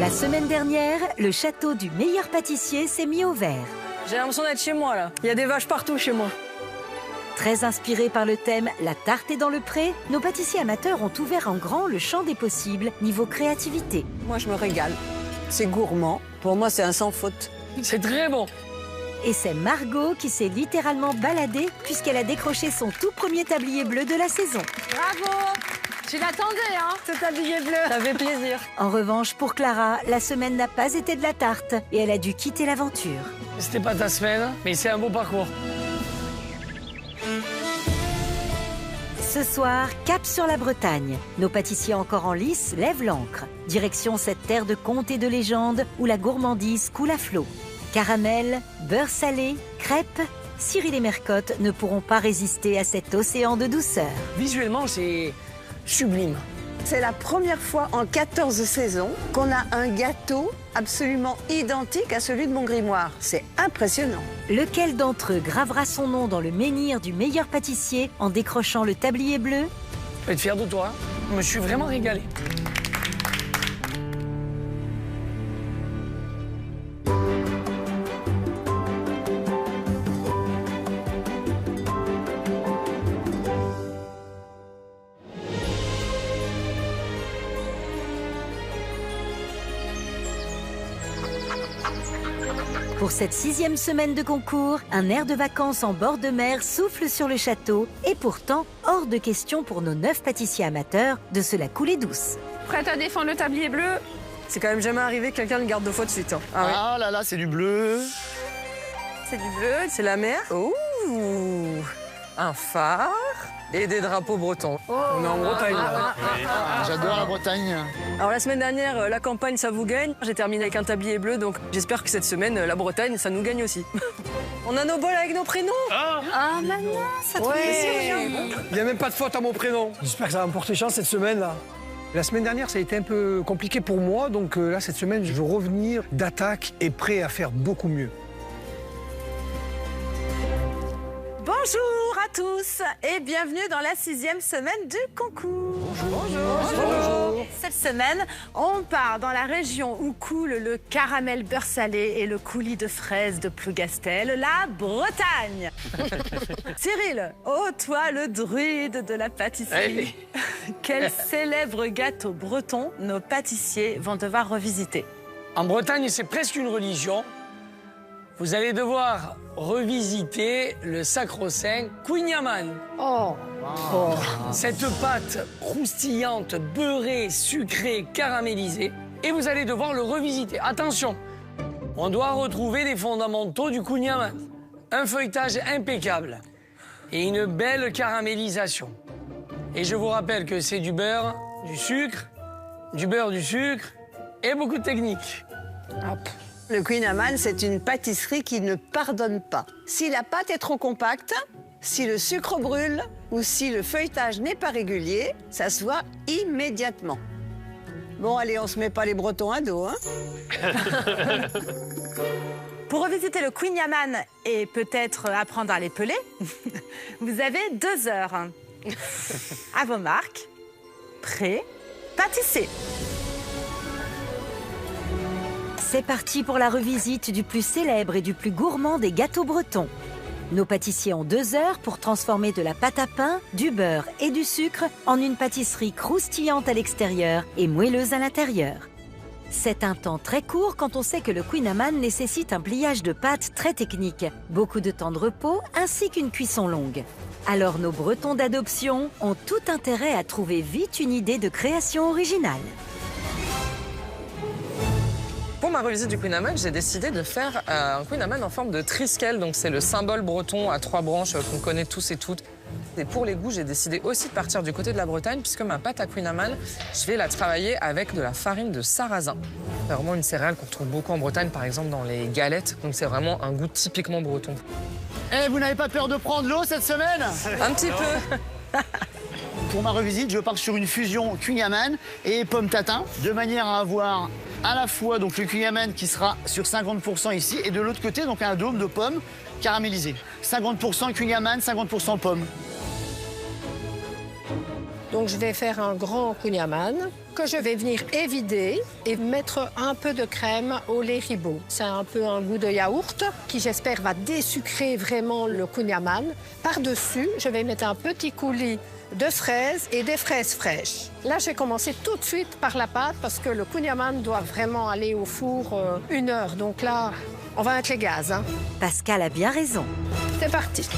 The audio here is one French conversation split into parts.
La semaine dernière, le château du meilleur pâtissier s'est mis au vert. J'ai l'impression d'être chez moi, là. Il y a des vaches partout chez moi. Très inspiré par le thème « La tarte est dans le pré », nos pâtissiers amateurs ont ouvert en grand le champ des possibles niveau créativité. Moi, je me régale. C'est gourmand. Pour moi, c'est un sans faute. C'est très bon. Et c'est Margot qui s'est littéralement baladée puisqu'elle a décroché son tout premier tablier bleu de la saison. Bravo! Tu l'attendais, hein, ce tablier bleu. Ça fait plaisir. En revanche, pour Clara, la semaine n'a pas été de la tarte et elle a dû quitter l'aventure. C'était pas ta semaine, mais c'est un beau parcours. Ce soir, cap sur la Bretagne. Nos pâtissiers encore en lice lèvent l'ancre. Direction cette terre de contes et de légendes où la gourmandise coule à flot. Caramel, beurre salé, crêpes, Cyril et Mercotte ne pourront pas résister à cet océan de douceur. Visuellement, c'est sublime. C'est la première fois en 14 saisons qu'on a un gâteau absolument identique à celui de mon grimoire. C'est impressionnant. Lequel d'entre eux gravera son nom dans le menhir du meilleur pâtissier en décrochant le tablier bleu? Je peux être fier de toi. Je me suis vraiment régalé. Pour cette 6e semaine de concours, un air de vacances en bord de mer souffle sur le château et pourtant, hors de question pour nos 9 pâtissiers amateurs de se la couler douce. Prête à défendre le tablier bleu? C'est quand même jamais arrivé que quelqu'un le garde 2 fois de suite. Hein. Ah, oui. Ah là là, c'est du bleu. C'est du bleu, c'est la mer. Ouh, un phare et des drapeaux bretons. On est en Bretagne, là. J'adore la Bretagne. Alors la semaine dernière, la campagne, ça vous gagne. J'ai terminé avec un tablier bleu, donc j'espère que cette semaine, la Bretagne, ça nous gagne aussi. On a nos bols avec nos prénoms. Ah, maintenant, ça te fait plaisir. Il n'y a même pas de faute à mon prénom. J'espère que ça va me porter chance cette semaine-là. La semaine dernière, ça a été un peu compliqué pour moi, donc là, cette semaine, je veux revenir d'attaque et prêt à faire beaucoup mieux. Bonjour à tous et bienvenue dans la 6e semaine du concours. Bonjour. Cette semaine, on part dans la région où coule le caramel beurre salé et le coulis de fraises de Plougastel, la Bretagne. Cyril, oh toi le druide de la pâtisserie, quel célèbre gâteau breton nos pâtissiers vont devoir revisiter? En Bretagne, c'est presque une religion. Vous allez devoir revisiter le sacro-saint kouign-amann. Cette pâte croustillante, beurrée, sucrée, caramélisée. Et vous allez devoir le revisiter. Attention, on doit retrouver les fondamentaux du kouign-amann. Un feuilletage impeccable et une belle caramélisation. Et je vous rappelle que c'est du beurre, du sucre, du beurre, du sucre et beaucoup de technique. Hop. Le kouign-amann, c'est une pâtisserie qui ne pardonne pas. Si la pâte est trop compacte, si le sucre brûle ou si le feuilletage n'est pas régulier, ça se voit immédiatement. Bon, allez, on se met pas les Bretons à dos, hein. Pour revisiter le kouign-amann et peut-être apprendre à les peler, vous avez 2 heures. À vos marques, prêts, pâtissez. C'est parti pour la revisite du plus célèbre et du plus gourmand des gâteaux bretons. Nos pâtissiers ont 2 heures pour transformer de la pâte à pain, du beurre et du sucre en une pâtisserie croustillante à l'extérieur et moelleuse à l'intérieur. C'est un temps très court quand on sait que le kouign-amann nécessite un pliage de pâte très technique, beaucoup de temps de repos ainsi qu'une cuisson longue. Alors nos Bretons d'adoption ont tout intérêt à trouver vite une idée de création originale. Pour ma revisite du kouign-amann, j'ai décidé de faire un kouign-amann en forme de triskel. Donc c'est le symbole breton à 3 branches qu'on connaît tous et toutes. Et pour les goûts, j'ai décidé aussi de partir du côté de la Bretagne puisque ma pâte à kouign-amann, je vais la travailler avec de la farine de sarrasin. C'est vraiment une céréale qu'on retrouve beaucoup en Bretagne, par exemple dans les galettes. Donc c'est vraiment un goût typiquement breton. Eh, vous n'avez pas peur de prendre l'eau cette semaine? Un petit peu. Pour ma revisite, je pars sur une fusion kouign-amann et pomme tatin, de manière à avoir à la fois donc, le kouign-amann qui sera sur 50% ici et de l'autre côté donc un dôme de pommes caramélisées. 50% kouign-amann, 50% pommes. Donc je vais faire un grand kouign-amann que je vais venir évider et mettre un peu de crème au lait ribot. C'est un peu un goût de yaourt qui, j'espère, va désucrer vraiment le kouign-amann. Par-dessus, je vais mettre un petit coulis de fraises et des fraises fraîches. Là, je vais commencer tout de suite par la pâte parce que le kouign-amann doit vraiment aller au four 1 heure. Donc là, on va mettre les gaz. Hein. Pascal a bien raison. C'est parti.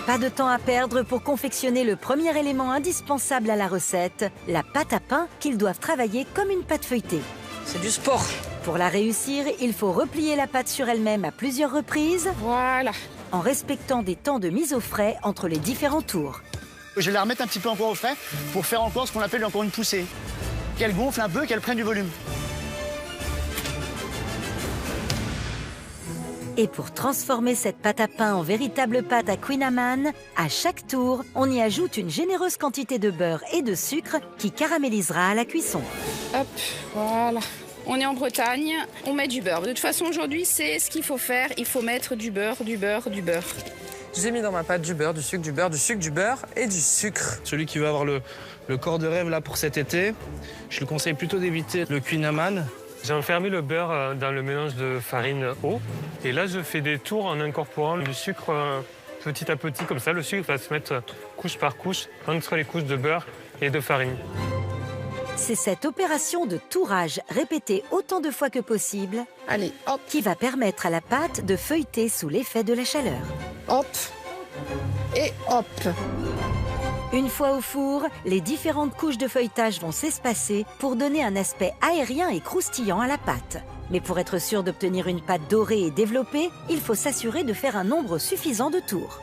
Pas de temps à perdre pour confectionner le premier élément indispensable à la recette, la pâte à pain qu'ils doivent travailler comme une pâte feuilletée. C'est du sport. Pour la réussir, il faut replier la pâte sur elle-même à plusieurs reprises, Voilà. en respectant des temps de mise au frais entre les différents tours. Je vais la remettre un petit peu encore au frais pour faire encore ce qu'on appelle encore une poussée. Qu'elle gonfle un peu, qu'elle prenne du volume. Et pour transformer cette pâte à pain en véritable pâte à kouign-amann, à chaque tour, on y ajoute une généreuse quantité de beurre et de sucre qui caramélisera à la cuisson. Hop, voilà. On est en Bretagne, on met du beurre. De toute façon, aujourd'hui, c'est ce qu'il faut faire. Il faut mettre du beurre, du beurre, du beurre. J'ai mis dans ma pâte du beurre, du sucre, du beurre, du sucre, du beurre et du sucre. Celui qui veut avoir le corps de rêve là pour cet été, je le conseille plutôt d'éviter le kouign-amann. J'ai enfermé le beurre dans le mélange de farine-eau. Et là, je fais des tours en incorporant le sucre petit à petit. Comme ça, le sucre va se mettre couche par couche entre les couches de beurre et de farine. C'est cette opération de tourage répétée autant de fois que possible Allez, hop, qui va permettre à la pâte de feuilleter sous l'effet de la chaleur. hop et hop. Une fois au four, les différentes couches de feuilletage vont s'espacer pour donner un aspect aérien et croustillant à la pâte. Mais pour être sûr d'obtenir une pâte dorée et développée, il faut s'assurer de faire un nombre suffisant de tours.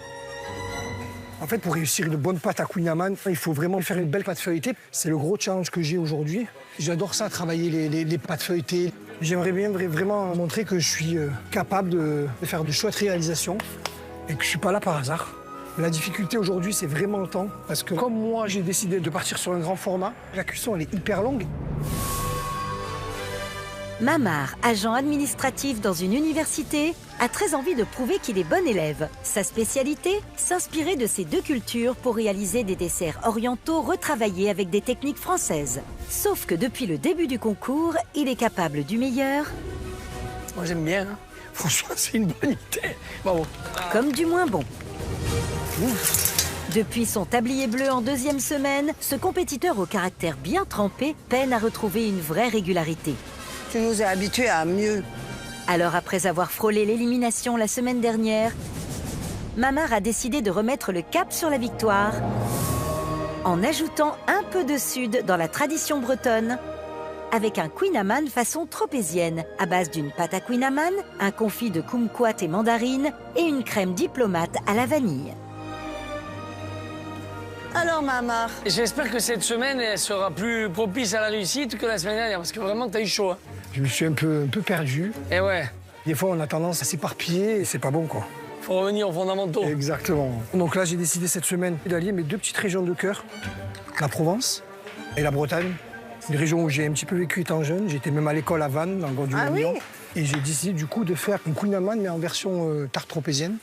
En fait, pour réussir une bonne pâte à kouign-amann, il faut vraiment faire une belle pâte feuilletée. C'est le gros challenge que j'ai aujourd'hui. J'adore ça, travailler les pâtes feuilletées. J'aimerais bien vraiment montrer que je suis capable de faire de chouettes réalisations et que je ne suis pas là par hasard. La difficulté aujourd'hui, c'est vraiment le temps. Parce que comme moi, j'ai décidé de partir sur un grand format, la cuisson, elle est hyper longue. Mamar, agent administratif dans une université, a très envie de prouver qu'il est bon élève. Sa spécialité, s'inspirer de ces deux cultures pour réaliser des desserts orientaux retravaillés avec des techniques françaises. Sauf que depuis le début du concours, il est capable du meilleur. Moi, j'aime bien. Hein. Franchement, c'est une bonne idée. Bravo. Comme du moins bon. Depuis son tablier bleu en 2e semaine, ce compétiteur au caractère bien trempé peine à retrouver une vraie régularité. Tu nous as habitués à mieux. Alors après avoir frôlé l'élimination la semaine dernière, Mamar a décidé de remettre le cap sur la victoire en ajoutant un peu de sud dans la tradition bretonne avec un kouign-amann façon tropézienne à base d'une pâte à kouign-amann, un confit de kumquat et mandarine et une crème diplomate à la vanille. Alors, Mamar, J'espère que cette semaine, elle sera plus propice à la réussite que la semaine dernière, parce que vraiment, t'as eu chaud. Hein. Je me suis un peu perdu. Et ouais, Des fois, on a tendance à s'éparpiller et c'est pas bon, quoi. faut revenir aux fondamentaux. Exactement. Donc là, j'ai décidé cette semaine d'allier mes deux petites régions de cœur, la Provence et la Bretagne. Une région où j'ai un petit peu vécu étant jeune. J'étais même à l'école à Vannes, dans le Grand du Ah Morbihan. oui. Et j'ai décidé du coup de faire une kouign-amann, mais en version tarte tropézienne.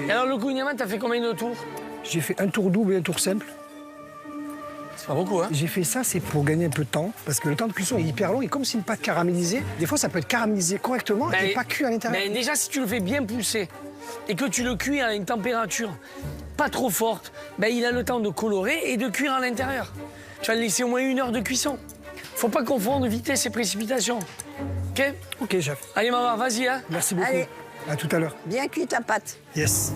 Et alors, le kouign-amann, t'as fait combien de tours? J'ai fait un tour double et un tour simple. C'est pas beaucoup, hein? J'ai fait ça, c'est pour gagner un peu de temps, parce que le temps de cuisson est hyper long. Et comme c'est une pâte caramélisée, des fois, ça peut être caramélisé correctement et pas cuit à l'intérieur. Mais déjà, si tu le fais bien pousser et que tu le cuis à une température pas trop forte, il a le temps de colorer et de cuire à l'intérieur. Tu vas le laisser au moins 1 heure de cuisson. Faut pas confondre vitesse et précipitation. OK? Ok, chef. Allez, maman, vas-y, hein? Merci beaucoup. Allez. À tout à l'heure. bien cuit ta pâte. Yes.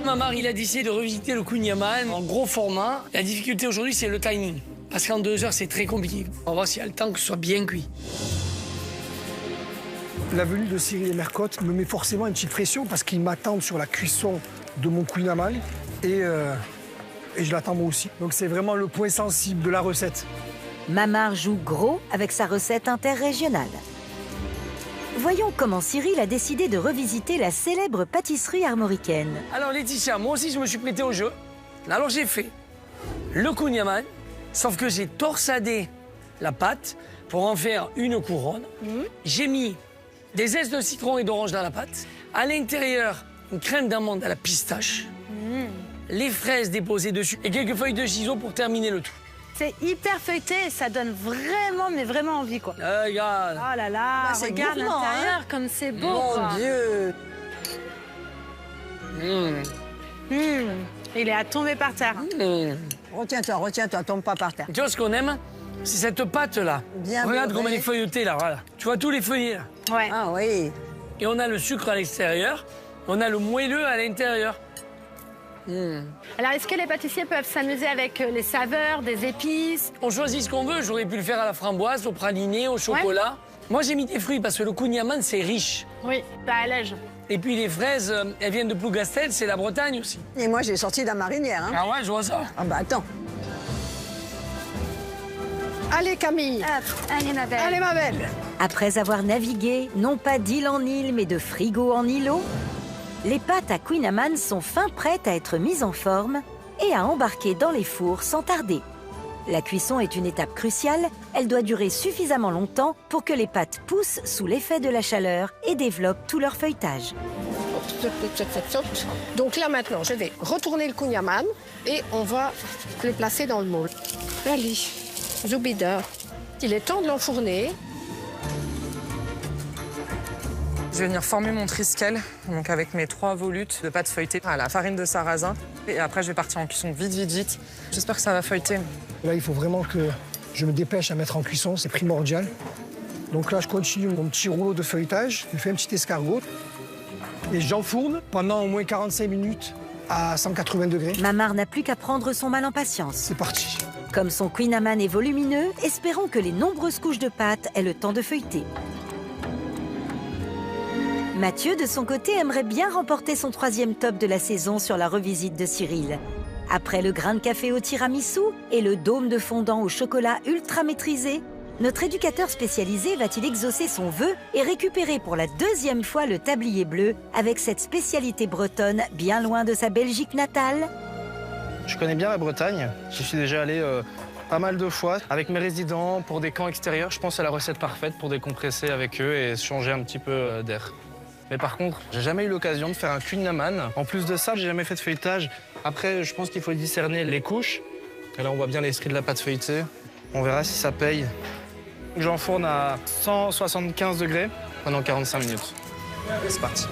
Mamar, il a décidé de revisiter le kouign-amann en gros format. La difficulté aujourd'hui, c'est le timing. Parce qu'en 2 heures, c'est très compliqué. On va voir s'il y a le temps que ce soit bien cuit. La venue de Cyril et Mercotte me met forcément une petite pression parce qu'ils m'attendent sur la cuisson de mon kouign-amann et je l'attends moi aussi. Donc c'est vraiment le point sensible de la recette. Mamar joue gros avec sa recette interrégionale. Voyons comment Cyril a décidé de revisiter la célèbre pâtisserie armoricaine. Alors, Laetitia, moi aussi, je me suis prêté au jeu. Alors, j'ai fait le kouign-amann, sauf que j'ai torsadé la pâte pour en faire une couronne. J'ai mis des zestes de citron et d'orange dans la pâte. À l'intérieur, une crème d'amande à la pistache, les fraises déposées dessus et quelques feuilles de ciseaux pour terminer le tout. C'est hyper feuilleté et ça donne vraiment, mais vraiment envie, quoi. Regarde. Oh là là, Bah, c'est regarde gourmand, l'intérieur, comme c'est beau, Mon quoi. Dieu. Il est à tomber par terre. Retiens-toi, tombe pas par terre. Tu vois ce qu'on aime? C'est cette pâte-là. Bien Regarde beurrée. comme elle est feuilletée, là, voilà. Tu vois tous les feuillets, là. Ouais. Ah oui. Et on a le sucre à l'extérieur, on a le moelleux à l'intérieur. Alors, est-ce que les pâtissiers peuvent s'amuser avec les saveurs, des épices? On choisit ce qu'on veut. J'aurais pu le faire à la framboise, au praliné, au chocolat. Moi, j'ai mis des fruits parce que le kouign-amann, c'est riche. Oui, ça allège. Et puis les fraises, elles viennent de Plougastel, c'est la Bretagne aussi. Et moi, j'ai sorti de la marinière. Hein. Ah ouais, je vois ça. Ah bah attends. Allez, Camille. Allez, ma belle. Allez, ma belle. Après avoir navigué, non pas d'île en île, mais de frigo en îlot, les pâtes à kouign-amann sont fin prêtes à être mises en forme et à embarquer dans les fours sans tarder. La cuisson est une étape cruciale, elle doit durer suffisamment longtemps pour que les pâtes poussent sous l'effet de la chaleur et développent tout leur feuilletage. Donc là, maintenant, je vais retourner le kouign-amann et on va le placer dans le moule. Allez, Zoubida. Il est temps de l'enfourner. Je vais venir former mon triskel, donc avec mes 3 volutes de pâte feuilletée à la farine de sarrasin. Et après, je vais partir en cuisson vite. J'espère que ça va feuilleter. Là, il faut vraiment que je me dépêche à mettre en cuisson, c'est primordial. Donc là, je continue mon petit rouleau de feuilletage. Je fais un petit escargot et j'enfourne pendant au moins 45 minutes à 180 degrés. Mamar n'a plus qu'à prendre son mal en patience. C'est parti. Comme son kouign-amann est volumineux, espérons que les nombreuses couches de pâte aient le temps de feuilleter. Mathieu, de son côté, aimerait bien remporter son 3e top de la saison sur la revisite de Cyril. Après le grain de café au tiramisu et le dôme de fondant au chocolat ultra maîtrisé, notre éducateur spécialisé va-t-il exaucer son vœu et récupérer pour la 2e fois le tablier bleu avec cette spécialité bretonne bien loin de sa Belgique natale? Je connais bien la Bretagne. J'y suis déjà allé pas mal de fois. Avec mes résidents, pour des camps extérieurs, je pense que c'est la recette parfaite pour décompresser avec eux et changer un petit peu d'air. Mais par contre, j'ai jamais eu l'occasion de faire un kouign-amann. En plus de ça, j'ai jamais fait de feuilletage. Après, je pense qu'il faut discerner les couches. Et là, on voit bien l'esprit de la pâte feuilletée. On verra si ça paye. J'enfourne à 175 degrés pendant 45 minutes. C'est parti.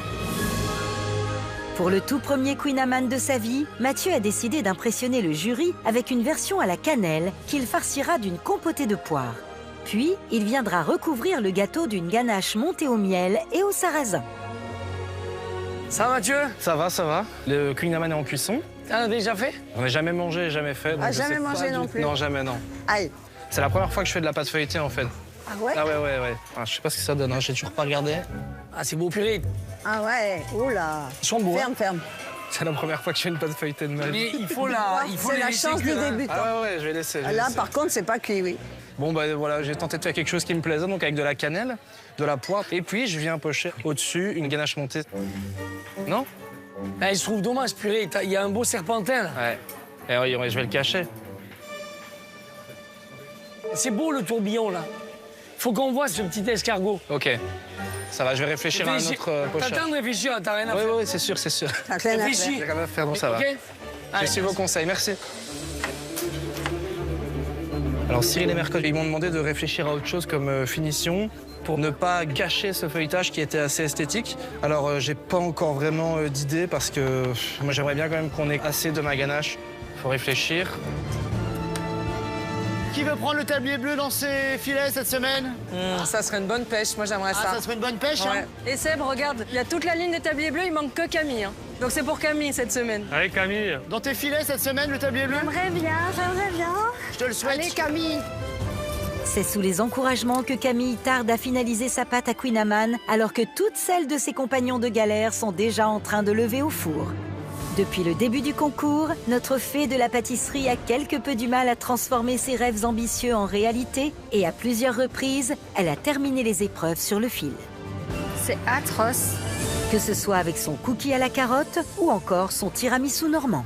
Pour le tout premier kouign-amann de sa vie, Mathieu a décidé d'impressionner le jury avec une version à la cannelle qu'il farcira d'une compotée de poire. Puis, il viendra recouvrir le gâteau d'une ganache montée au miel et au sarrasin. Ça va, Mathieu? Ça va. Le kouign-amann est en cuisson. T'en as déjà fait? On n'a jamais mangé, jamais fait. donc Ah, je jamais sais pas mangé du non tout. plus. Non, jamais, non. Aïe. C'est la première fois que je fais de la pâte feuilletée, en fait. Ah ouais? Ah ouais. Enfin, je sais pas ce que ça donne, hein. J'ai toujours pas regardé. Ah, c'est beau purée. Ah ouais. Oula. Ils sont beaux. Hein. Ferme. C'est la première fois que je fais une pâte feuilletée de ma vie. Mais il faut C'est les la laisser chance du cuire, hein. débutant. Ah ouais, je vais laisser. Là, par contre, c'est pas cuit, oui. Bon, bah voilà, j'ai tenté de faire quelque chose qui me plaisait, donc avec de la cannelle, de la poire, et puis je viens pocher au-dessus une ganache montée. Non? Ah, je trouve dommage, purée. Il y a un beau serpentin, là. Ouais. Et oui, je vais le cacher. C'est beau, le tourbillon, là. Faut qu'on voit ce petit escargot. Ok. Ça va, je vais réfléchir à un autre pochage. T'attends de réfléchir, t'as rien à faire. Oui, c'est sûr. T'as rien à Réfléchis. J'ai rien à faire, donc ça va. Ok. Je suis vos conseils, merci. Alors Cyril et Mercotte, ils m'ont demandé de réfléchir à autre chose comme finition pour ne pas gâcher ce feuilletage qui était assez esthétique. Alors j'ai pas encore vraiment d'idée parce que moi j'aimerais bien quand même qu'on ait assez de ma ganache. Faut réfléchir. Qui veut prendre le tablier bleu dans ses filets cette semaine? Ça serait une bonne pêche, moi j'aimerais Ah, ça serait une bonne pêche, Ouais. hein? Et Seb, regarde, il y a toute la ligne des tabliers bleus, il manque que Camille. Hein. Donc c'est pour Camille cette semaine. Allez, Camille. Dans tes filets cette semaine, le tablier bleu? J'aimerais bien. Je te le souhaite. Allez, Camille. C'est sous les encouragements que Camille tarde à finaliser sa pâte à kouign-amann, alors que toutes celles de ses compagnons de galère sont déjà en train de lever au four. Depuis le début du concours, notre fée de la pâtisserie a quelque peu du mal à transformer ses rêves ambitieux en réalité et à plusieurs reprises, elle a terminé les épreuves sur le fil. C'est atroce. Que ce soit avec son cookie à la carotte ou encore son tiramisu normand.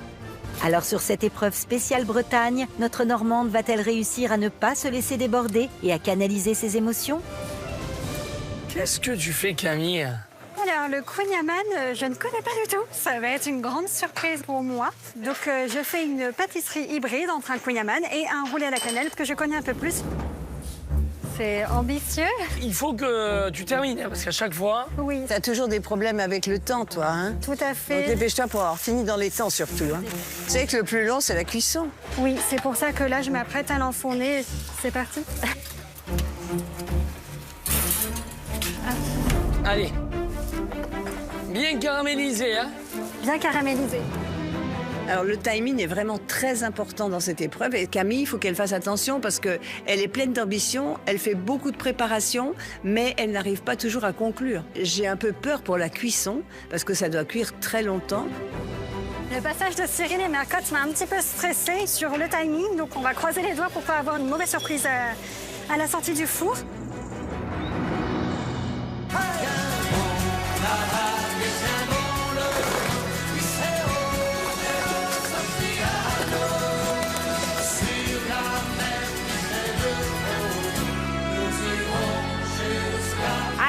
Alors sur cette épreuve spéciale Bretagne, notre Normande va-t-elle réussir à ne pas se laisser déborder et à canaliser ses émotions? Qu'est-ce que tu fais, Camille? Alors, le Kouign Amann, je ne connais pas du tout. Ça va être une grande surprise pour moi. Donc, je fais une pâtisserie hybride entre un Kouign Amann et un roulé à la cannelle que je connais un peu plus. C'est ambitieux. Il faut que tu termines, hein, parce qu'à chaque fois... Oui. T'as toujours des problèmes avec le temps, toi, hein? Tout à fait. Donc dépêche-toi pour avoir fini dans les temps, surtout. Hein. Tu sais que le plus long, c'est la cuisson. Oui, c'est pour ça que là, je m'apprête à l'enfourner. C'est parti. Allez. Bien caramélisé, hein? Bien caramélisé. Alors le timing est vraiment très important dans cette épreuve et Camille, il faut qu'elle fasse attention parce qu'elle est pleine d'ambition, elle fait beaucoup de préparation, mais elle n'arrive pas toujours à conclure. J'ai un peu peur pour la cuisson parce que ça doit cuire très longtemps. Le passage de Cyril et Mercotte m'a un petit peu stressée sur le timing, donc on va croiser les doigts pour pas avoir une mauvaise surprise à la sortie du four.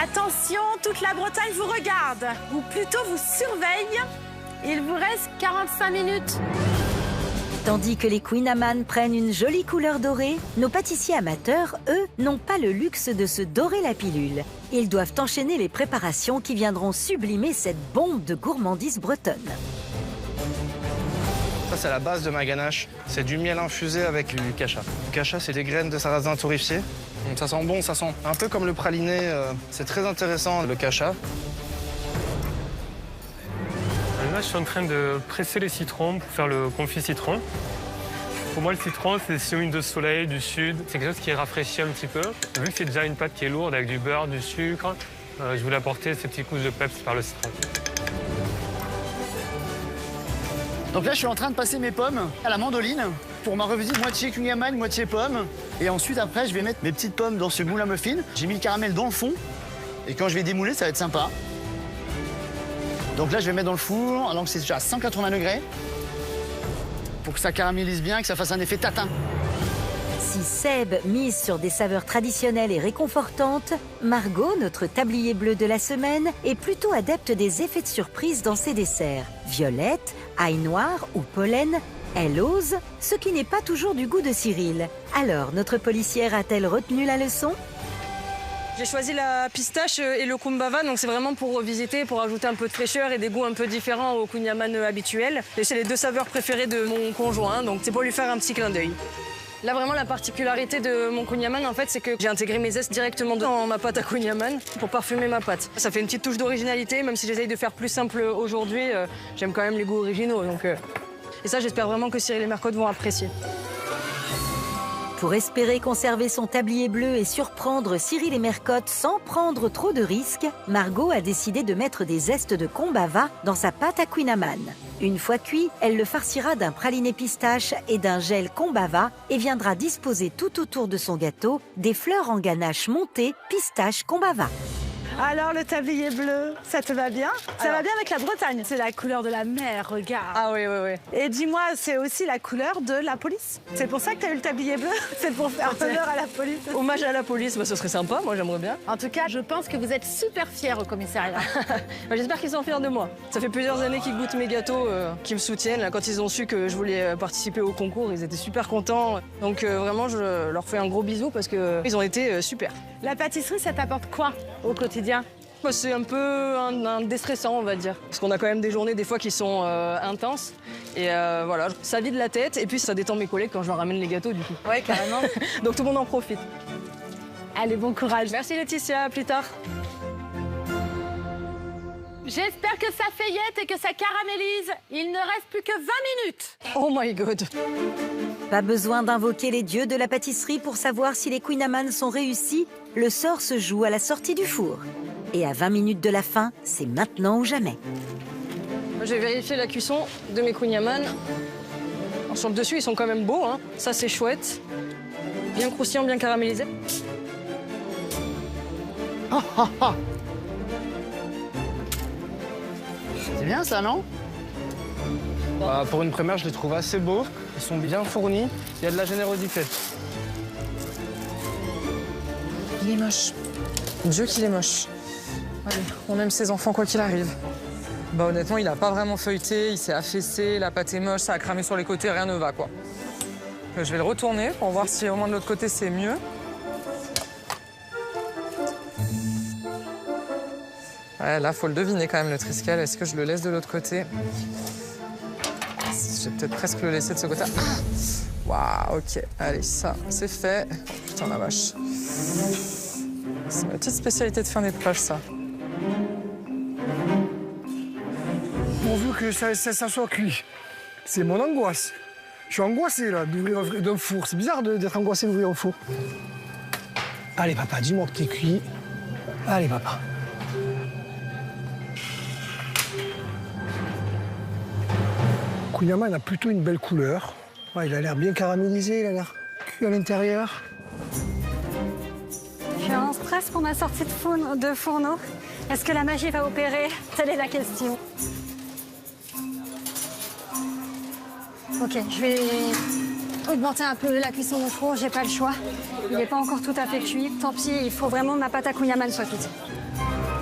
Attention, toute la Bretagne vous regarde, ou plutôt vous surveille. Il vous reste 45 minutes. Tandis que les Kouign Amann prennent une jolie couleur dorée, nos pâtissiers amateurs, eux, n'ont pas le luxe de se dorer la pilule. Ils doivent enchaîner les préparations qui viendront sublimer cette bombe de gourmandise bretonne. Ça, c'est la base de ma ganache. C'est du miel infusé avec du cacha. Le cacha, c'est des graines de sarrasin torréfié. Donc ça sent bon, ça sent un peu comme le praliné. C'est très intéressant, le cacha. Là, je suis en train de presser les citrons pour faire le confit citron. Pour moi, le citron, c'est des huile de soleil du sud. C'est quelque chose qui rafraîchit un petit peu. Vu que c'est déjà une pâte qui est lourde avec du beurre, du sucre, je voulais apporter ces petites couches de peps par le citron. Donc là, je suis en train de passer mes pommes à la mandoline pour ma revisite moitié Kouign Amann, moitié pomme. Et ensuite, après, je vais mettre mes petites pommes dans ce moule à muffins. J'ai mis le caramel dans le fond. Et quand je vais démouler, ça va être sympa. Donc là, je vais mettre dans le four, alors que c'est déjà à 180 degrés. Pour que ça caramélise bien, que ça fasse un effet tatin. Si Seb mise sur des saveurs traditionnelles et réconfortantes, Margot, notre tablier bleu de la semaine, est plutôt adepte des effets de surprise dans ses desserts. Violette, ail noir ou pollen, elle ose, ce qui n'est pas toujours du goût de Cyril. Alors, notre policière a-t-elle retenu la leçon ? J'ai choisi la pistache et le kumbhava, donc c'est vraiment pour revisiter, pour ajouter un peu de fraîcheur et des goûts un peu différents au Kouign Amann habituel. Et c'est les deux saveurs préférées de mon conjoint, donc c'est pour lui faire un petit clin d'œil. Là, vraiment, la particularité de mon Kouign Amann, en fait, c'est que j'ai intégré mes zestes directement dans ma pâte à Kouign Amann pour parfumer ma pâte. Ça fait une petite touche d'originalité, même si j'essaye de faire plus simple aujourd'hui, j'aime quand même les goûts originaux. Donc, et ça, j'espère vraiment que Cyril et Mercotte vont apprécier. Pour espérer conserver son tablier bleu et surprendre Cyril et Mercotte sans prendre trop de risques, Margot a décidé de mettre des zestes de kumbhava dans sa pâte à Kouign Amann. Une fois cuit, elle le farcira d'un praliné pistache et d'un gel kumbhava et viendra disposer tout autour de son gâteau des fleurs en ganache montées pistache kumbhava. Alors, le tablier bleu, ça te va bien? Ça va bien avec la Bretagne. C'est la couleur de la mer, regarde. Ah oui, oui, oui. Et dis-moi, c'est aussi la couleur de la police. C'est pour ça que tu as eu le tablier bleu? C'est pour faire honneur à la police? Hommage à la police, bah, ce serait sympa, moi j'aimerais bien. En tout cas, je pense que vous êtes super fiers au commissariat. J'espère qu'ils sont fiers de moi. Ça fait plusieurs années qu'ils goûtent mes gâteaux, qu'ils me soutiennent. Quand ils ont su que je voulais participer au concours, ils étaient super contents. Donc vraiment, je leur fais un gros bisou parce qu'ils ont été super. La pâtisserie, ça t'apporte quoi au quotidien? C'est un peu un déstressant, on va dire. Parce qu'on a quand même des journées, des fois, qui sont intenses. Et voilà, ça vide la tête. Et puis, ça détend mes collègues quand je leur ramène les gâteaux, du coup. Ouais, carrément. Donc, tout le monde en profite. Allez, bon courage. Merci, Laetitia. À plus tard. J'espère que ça feuillette et que ça caramélise. Il ne reste plus que 20 minutes. Oh my God. Pas besoin d'invoquer les dieux de la pâtisserie pour savoir si les Kouign Amann sont réussis. Le sort se joue à la sortie du four. Et à 20 minutes de la fin, c'est maintenant ou jamais. J'ai vérifié la cuisson de mes Kouign Amann. Sur le dessus, ils sont quand même beaux. Hein. Ça, c'est chouette. Bien croustillant, bien caramélisé. C'est bien ça, non? Pour une première, je les trouve assez beaux. Ils sont bien fournis. Il y a de la générosité. Il est moche. Dieu qu'il est moche. Allez, on aime ses enfants quoi qu'il arrive. Bah honnêtement, il a pas vraiment feuilleté, il s'est affaissé, la pâte est moche, ça a cramé sur les côtés, rien ne va quoi. Je vais le retourner pour voir si au moins de l'autre côté c'est mieux. Ouais, là, faut le deviner quand même, le Triskel. Est-ce que je le laisse de l'autre côté? Je vais peut-être presque le laisser de ce côté. Waouh, ok. Allez, ça, c'est fait. Putain, la vache. C'est ma petite spécialité de fin d'épreuve, ça. Pourvu que ça soit cuit. C'est mon angoisse. Je suis angoissé, là, d'ouvrir un four. C'est bizarre d'être angoissé d'ouvrir un four. Allez, papa, dis-moi que t'es cuit. Allez, papa. Kouign-Amann a plutôt une belle couleur. Ouais, il a l'air bien caramélisé, il a l'air cuit à l'intérieur. Je suis en stress pour ma sortie de fourneau. Est-ce que la magie va opérer? Telle est la question. Ok, je vais augmenter un peu la cuisson au four, j'ai pas le choix. Il n'est pas encore tout à fait cuit. Tant pis, il faut vraiment que ma pâte à Kouign-Amann soit cuite.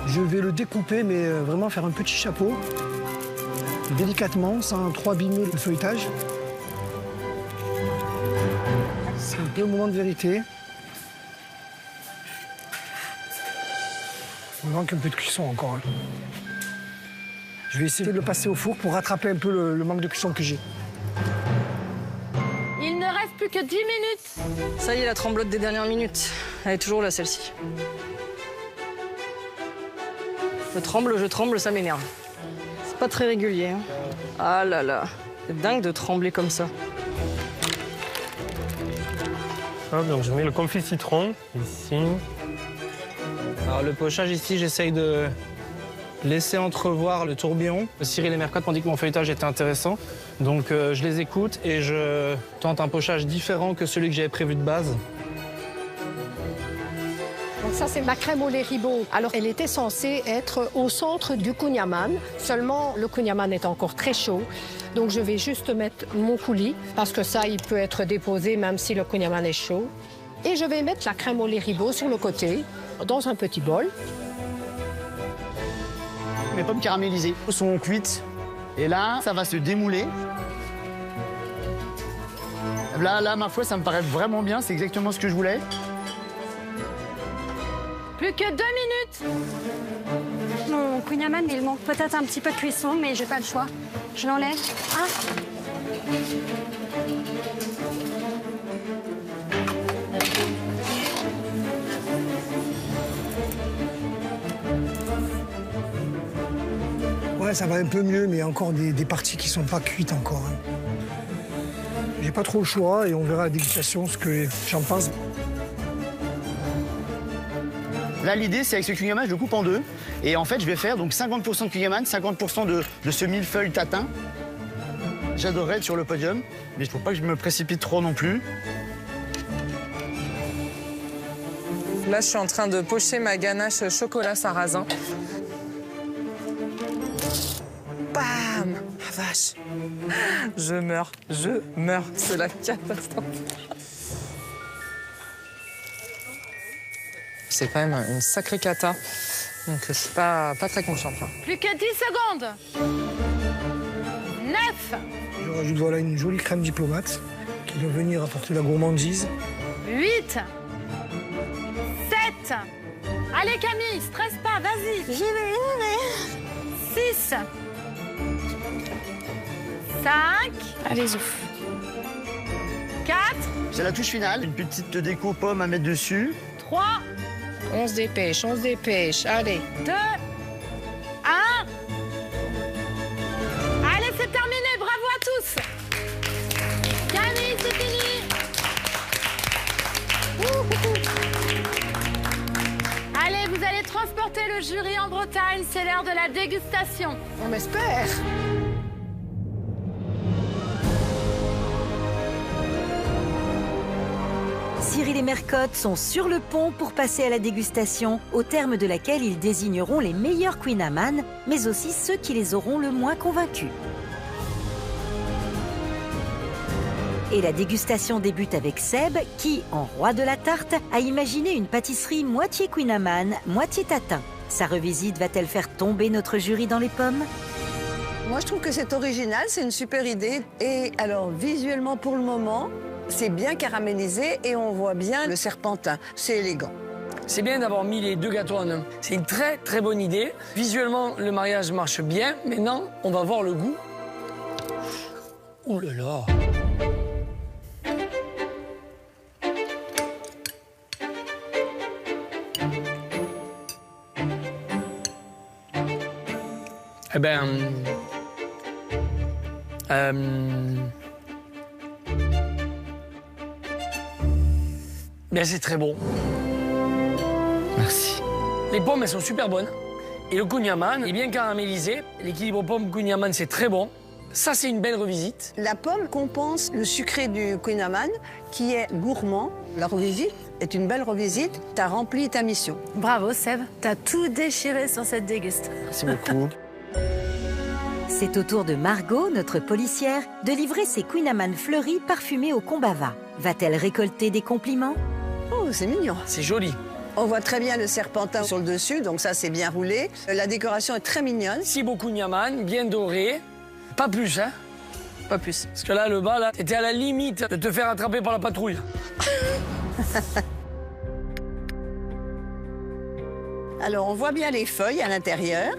Je vais le découper, mais vraiment faire un petit chapeau. Délicatement, sans trop abîmer le feuilletage. C'est un peu le moment de vérité. Il me manque un peu de cuisson encore. Hein. Je vais essayer de le passer au four pour rattraper un peu le manque de cuisson que j'ai. Il ne reste plus que 10 minutes. Ça y est, la tremblote des dernières minutes. Elle est toujours là, celle-ci. Je tremble, ça m'énerve. C'est pas très régulier. Hein. Ah là là, c'est dingue de trembler comme ça. Hop, donc je mets le confit citron ici. Alors le pochage ici, j'essaye de laisser entrevoir le tourbillon. Cyril et Mercotte m'ont dit que mon feuilletage était intéressant. Donc je les écoute et je tente un pochage différent que celui que j'avais prévu de base. Donc ça, c'est ma crème au lait ribot. Alors, elle était censée être au centre du Kouign-Amann. Seulement, le Kouign-Amann est encore très chaud. Donc, je vais juste mettre mon coulis, parce que ça, il peut être déposé même si le Kouign-Amann est chaud. Et je vais mettre la crème au lait ribot sur le côté, dans un petit bol. Mes pommes caramélisées sont cuites. Et là, ça va se démouler. Là, ma foi, ça me paraît vraiment bien. C'est exactement ce que je voulais. Plus que 2 minutes. Mon Kouign-Amann, il manque peut-être un petit peu de cuisson, mais j'ai pas le choix. Je l'enlève. Ah. Ouais, ça va un peu mieux, mais il y a encore des parties qui sont pas cuites encore. Hein. J'ai pas trop le choix et on verra à la dégustation ce que j'en pense. Là, l'idée, c'est avec ce Kouign-Amann, je le coupe en deux. Et en fait, je vais faire donc 50% de Kouign-Amann, 50% de ce millefeuille tatin. J'adorerais être sur le podium, mais il ne faut pas que je me précipite trop non plus. Là, je suis en train de pocher ma ganache chocolat sarrasin. Bam! Ah, vache! Je meurs. C'est la catastrophe. C'est quand même une sacrée cata, donc je suis pas très confiante. Là. Plus que 10 secondes. 9. Je rajoute voilà une jolie crème diplomate qui va venir apporter la gourmandise. 8. 7. Allez Camille, stresse pas, vas-y. J'y vais. 6. 5. Allez, ouf. 4. C'est la touche finale, une petite déco pomme à mettre dessus. 3. On se dépêche, allez. 2. 1. Allez, c'est terminé, bravo à tous. Camille, c'est fini. Allez, vous allez transporter le jury en Bretagne, c'est l'heure de la dégustation. On espère. Cyril et Mercotte sont sur le pont pour passer à la dégustation, au terme de laquelle ils désigneront les meilleurs Kouign-Amann, mais aussi ceux qui les auront le moins convaincus. Et la dégustation débute avec Seb, qui, en roi de la tarte, a imaginé une pâtisserie moitié Kouign-Amann, moitié tatin. Sa revisite va-t-elle faire tomber notre jury dans les pommes? Moi, je trouve que c'est original, c'est une super idée. Et alors, visuellement, pour le moment, c'est bien caramélisé et on voit bien le serpentin. C'est élégant. C'est bien d'avoir mis les deux gâteaux en un. C'est une très très bonne idée. Visuellement, le mariage marche bien. Maintenant, on va voir le goût. Ouh là là. Eh ben... Bien, c'est très bon. Merci. Les pommes, elles sont super bonnes. Et le kouign-amann est bien caramélisé. L'équilibre pomme-kouign-amann, c'est très bon. Ça, c'est une belle revisite. La pomme compense le sucré du kouign-amann, qui est gourmand. La revisite est une belle revisite. T'as rempli ta mission. Bravo, Seb. T'as tout déchiré sur cette dégustation. Merci beaucoup. C'est au tour de Margot, notre policière, de livrer ses kouign-amann fleuris parfumés au kombava. Va-t-elle récolter des compliments? Oh, c'est mignon. C'est joli. On voit très bien le serpentin sur le dessus, donc ça, c'est bien roulé. La décoration est très mignonne. Si beau kouign-amann, bien doré. Pas plus, hein? Pas plus. Parce que là, le bas, là, t'étais à la limite de te faire attraper par la patrouille. Alors, on voit bien les feuilles à l'intérieur.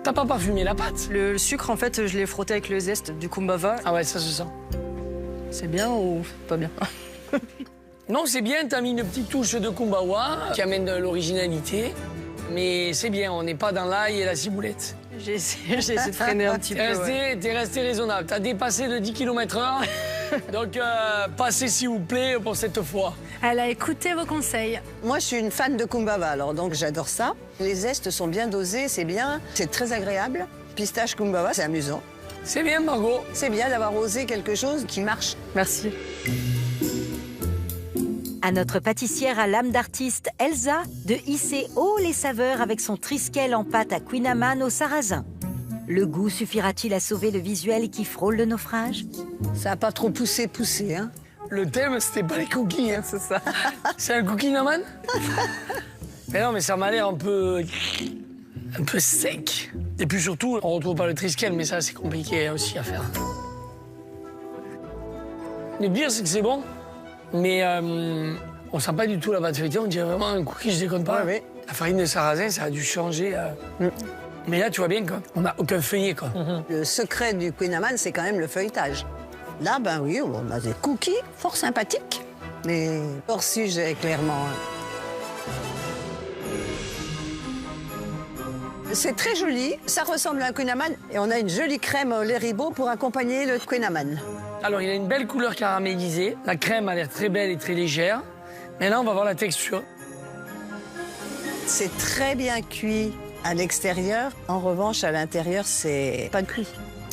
T'as pas parfumé la pâte? Le sucre, en fait, je l'ai frotté avec le zeste du kumbava. Ah ouais, ça se sent. C'est bien ou pas bien? Non, c'est bien, t'as mis une petite touche de kumbawa qui amène de l'originalité. Mais c'est bien, on n'est pas dans l'ail et la ciboulette. J'ai essayé de freiner un petit peu. T'es resté raisonnable. T'as dépassé de 10 km/h. Donc, passez s'il vous plaît pour cette fois. Elle a écouté vos conseils. Moi, je suis une fan de kumbava, alors donc j'adore ça. Les zestes sont bien dosés, c'est bien. C'est très agréable. Pistache kumbava, c'est amusant. C'est bien, Margot. C'est bien d'avoir osé quelque chose qui marche. Merci. À notre pâtissière à l'âme d'artiste, Elsa, de hisser haut les saveurs avec son triskel en pâte à kouign-amann au sarrasin. Le goût suffira-t-il à sauver le visuel qui frôle le naufrage? Ça n'a pas trop poussé, hein. Le thème, c'était pas les cookies, hein, c'est ça. C'est un kouign-amann? Mais non, mais ça m'a l'air un peu sec. Et puis surtout, on retrouve pas le triskel, mais ça, c'est compliqué aussi à faire. Le pire, c'est que c'est bon. Mais on sent pas du tout la pâte feuilletée, on dirait vraiment un cookie, je déconne pas. Ouais. La farine de sarrasin, ça a dû changer. Mais là, tu vois bien, quoi. On n'a aucun feuillet, quoi. Le secret du kouign-amann, c'est quand même le feuilletage. Là, ben oui, on a des cookies fort sympathiques, mais hors sujet, clairement. C'est très joli, ça ressemble à un kouign-amann et on a une jolie crème au lait ribot pour accompagner le kouign-amann. Alors, il a une belle couleur caramélisée. La crème a l'air très belle et très légère. Maintenant, on va voir la texture. C'est très bien cuit à l'extérieur. En revanche, à l'intérieur, c'est pas cuit.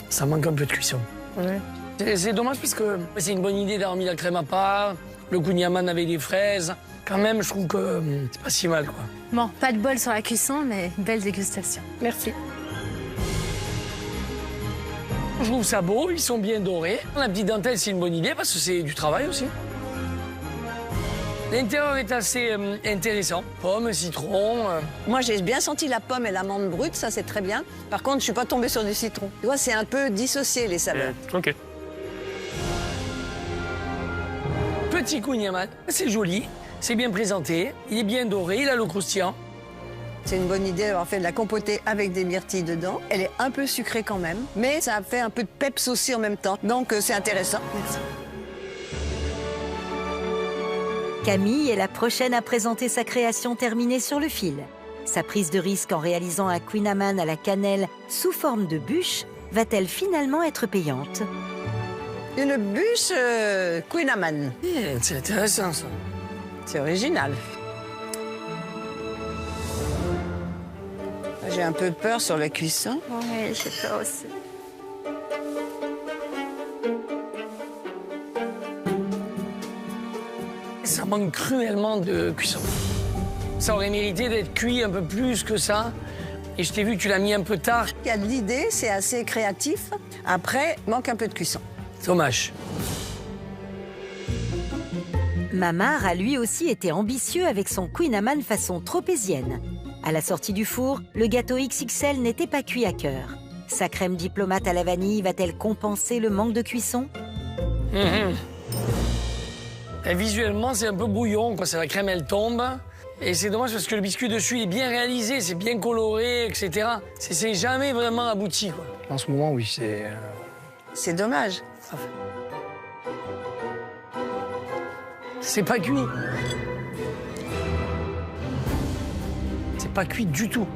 Ça manque un peu de cuisson. Ouais. C'est dommage parce que c'est une bonne idée d'avoir mis la crème à part, le kouign-amann avec des fraises. Quand même, je trouve que c'est pas si mal, quoi. Bon, pas de bol sur la cuisson, mais belle dégustation. Merci. Je trouve ça beau, ils sont bien dorés. La petite dentelle, c'est une bonne idée parce que c'est du travail aussi. L'intérieur est assez intéressant. Pommes, citron. Moi, j'ai bien senti la pomme et l'amande brute, ça c'est très bien. Par contre, je suis pas tombée sur du citron. Tu vois, c'est un peu dissocié les saveurs. Ok. Petit kouign-amann, c'est joli, c'est bien présenté, il est bien doré, il a le croustillant. C'est une bonne idée d'avoir fait de la compotée avec des myrtilles dedans. Elle est un peu sucrée quand même, mais ça a fait un peu de peps aussi en même temps. Donc c'est intéressant. Merci. Camille est la prochaine à présenter sa création terminée sur le fil. Sa prise de risque en réalisant un kouign-amann à la cannelle sous forme de bûche va-t-elle finalement être payante? Une bûche kouign-amann. C'est intéressant, ça. C'est original. J'ai un peu peur sur la cuisson. Oui, j'ai peur aussi. Ça manque cruellement de cuisson. Ça aurait mérité d'être cuit un peu plus que ça. Et je t'ai vu que tu l'as mis un peu tard. Il y a de l'idée, c'est assez créatif. Après, manque un peu de cuisson. Dommage. Mamar a lui aussi été ambitieux avec son Queen Amman façon tropézienne. À la sortie du four, le gâteau XXL n'était pas cuit à cœur. Sa crème diplomate à la vanille va-t-elle compenser le manque de cuisson? Et visuellement, c'est un peu bouillon, quoi. La crème, elle tombe. Et c'est dommage parce que le biscuit dessus, il est bien réalisé, c'est bien coloré, etc. C'est jamais vraiment abouti, quoi. En ce moment, oui, c'est... C'est dommage. C'est pas cuit. C'est pas cuit du tout.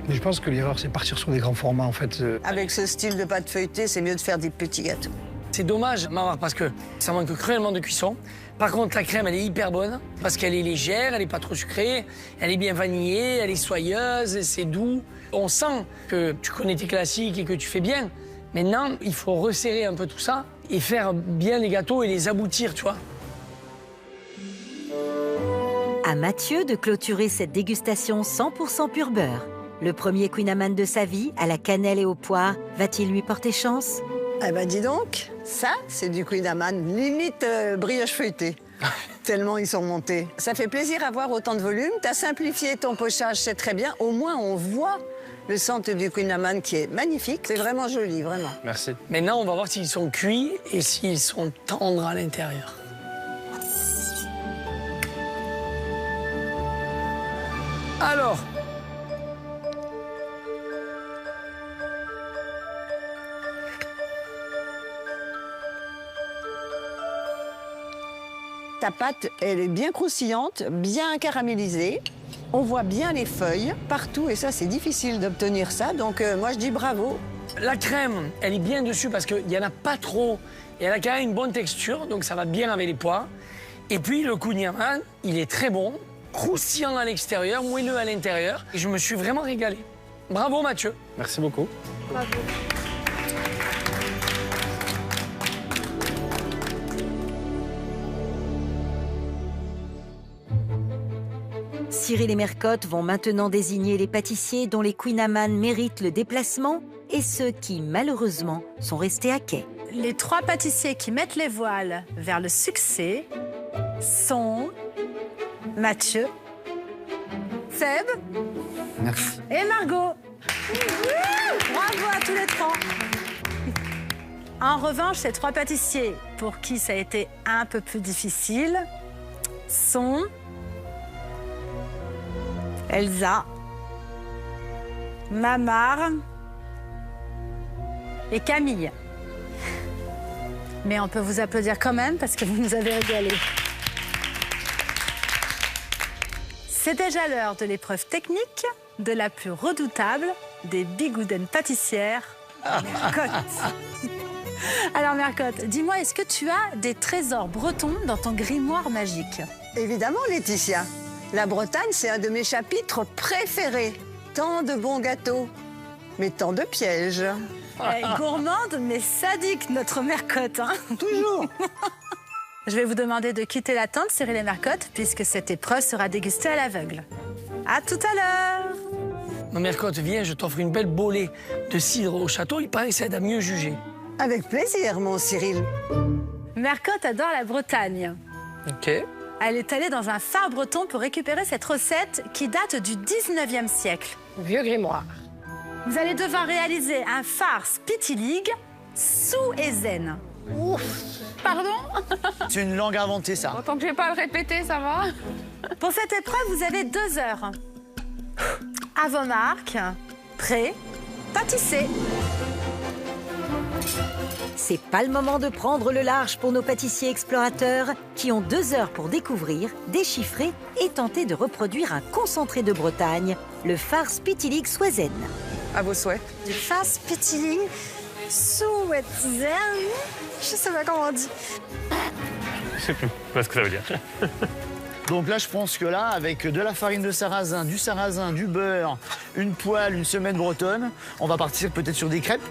Mais je pense que l'erreur, c'est partir sur des grands formats, en fait. Avec ce style de pâte feuilletée, c'est mieux de faire des petits gâteaux. C'est dommage, Mamar, parce que ça manque cruellement de cuisson. Par contre, la crème, elle est hyper bonne, parce qu'elle est légère, elle n'est pas trop sucrée, elle est bien vanillée, elle est soyeuse, c'est doux. On sent que tu connais tes classiques et que tu fais bien. Maintenant, il faut resserrer un peu tout ça et faire bien les gâteaux et les aboutir, tu vois. À Mathieu de clôturer cette dégustation 100% pur beurre. Le premier Queen Amman de sa vie, à la cannelle et aux poires, va-t-il lui porter chance? Eh ben dis donc, ça, c'est du Queen Amman, limite brioche feuilletée. Tellement ils sont montés. Ça fait plaisir à voir autant de volume. T'as simplifié ton pochage, c'est très bien. Au moins, on voit le centre du Queen Amman qui est magnifique. C'est vraiment joli, vraiment. Merci. Maintenant, on va voir s'ils sont cuits et s'ils sont tendres à l'intérieur. Alors, ta pâte, elle est bien croustillante, bien caramélisée. On voit bien les feuilles partout et ça, c'est difficile d'obtenir ça. Donc, moi, je dis bravo. la crème, elle est bien dessus parce qu'il n'y en a pas trop. Et elle a quand même une bonne texture, donc ça va bien avec les pois. Et puis, le Queen Amman, il est très bon, croustillant à l'extérieur, moelleux à l'intérieur. Et je me suis vraiment régalé. Bravo, Mathieu. Merci beaucoup. Bravo. Cyril et Mercotte vont maintenant désigner les pâtissiers dont les Queen Amman méritent le déplacement et ceux qui, malheureusement, sont restés à quai. Les 3 pâtissiers qui mettent les voiles vers le succès sont Mathieu, Seb Merci. et Margot. Bravo à tous les 3. En revanche, ces 3 pâtissiers pour qui ça a été un peu plus difficile sont Elsa, Mamar et Camille. Mais on peut vous applaudir quand même parce que vous nous avez régalé. C'est déjà l'heure de l'épreuve technique de la plus redoutable des bigoudaines pâtissières, Mercotte. Alors Mercotte, dis-moi, est-ce que tu as des trésors bretons dans ton grimoire magique? Évidemment, Laetitia. La Bretagne, c'est un de mes chapitres préférés. Tant de bons gâteaux, mais tant de pièges. Gourmande, mais sadique, notre Mercotte. Hein. Toujours. Je vais vous demander de quitter la tente, Cyril et Mercotte, puisque cette épreuve sera dégustée à l'aveugle. À tout à l'heure. Ma Mercotte, viens, je t'offre une belle bolée de cidre au château. Il paraît que ça aide à mieux juger. Avec plaisir, mon Cyril. Mercotte adore la Bretagne. OK. Elle est allée dans un phare breton pour récupérer cette recette qui date du 19e siècle. Vieux grimoire. Vous allez devoir réaliser un phare Spitiligue sous Ezen. Ouf. Pardon? C'est une langue inventée, ça. Autant que je vais pas le répéter, ça va? Pour cette épreuve, vous avez 2 heures. À vos marques, prêts, pâtissez. C'est pas le moment de prendre le large pour nos pâtissiers explorateurs qui ont 2 heures pour découvrir, déchiffrer et tenter de reproduire un concentré de Bretagne, le phare Spitiligue Soizen. À vos souhaits. Du phare Spitiligue sous Ezen. Je sais pas comment on dit. Je sais plus ce que ça veut dire. Donc là, je pense que là, avec de la farine de sarrasin, du beurre, une poêle, une semaine bretonne, on va partir peut-être sur des crêpes.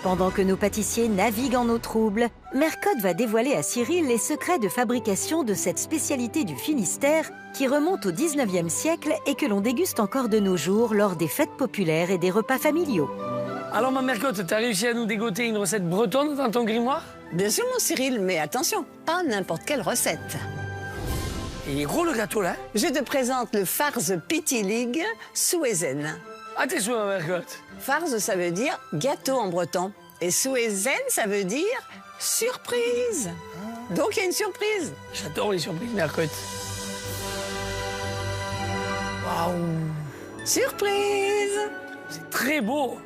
Pendant que nos pâtissiers naviguent en eau trouble, Mercotte va dévoiler à Cyril les secrets de fabrication de cette spécialité du Finistère qui remonte au 19e siècle et que l'on déguste encore de nos jours lors des fêtes populaires et des repas familiaux. Alors, ma Mercotte, t'as réussi à nous dégoter une recette bretonne dans ton grimoire? Bien sûr, mon Cyril, mais attention, pas n'importe quelle recette. Il est gros le gâteau, là. Je te présente le farce Pittilig Souezen. Ah, t'es sûr, ma Mercotte? Farce, ça veut dire gâteau en breton. Et Souezen, ça veut dire surprise. Donc, il y a une surprise. J'adore les surprises, Mercotte. Waouh! Surprise! C'est très beau.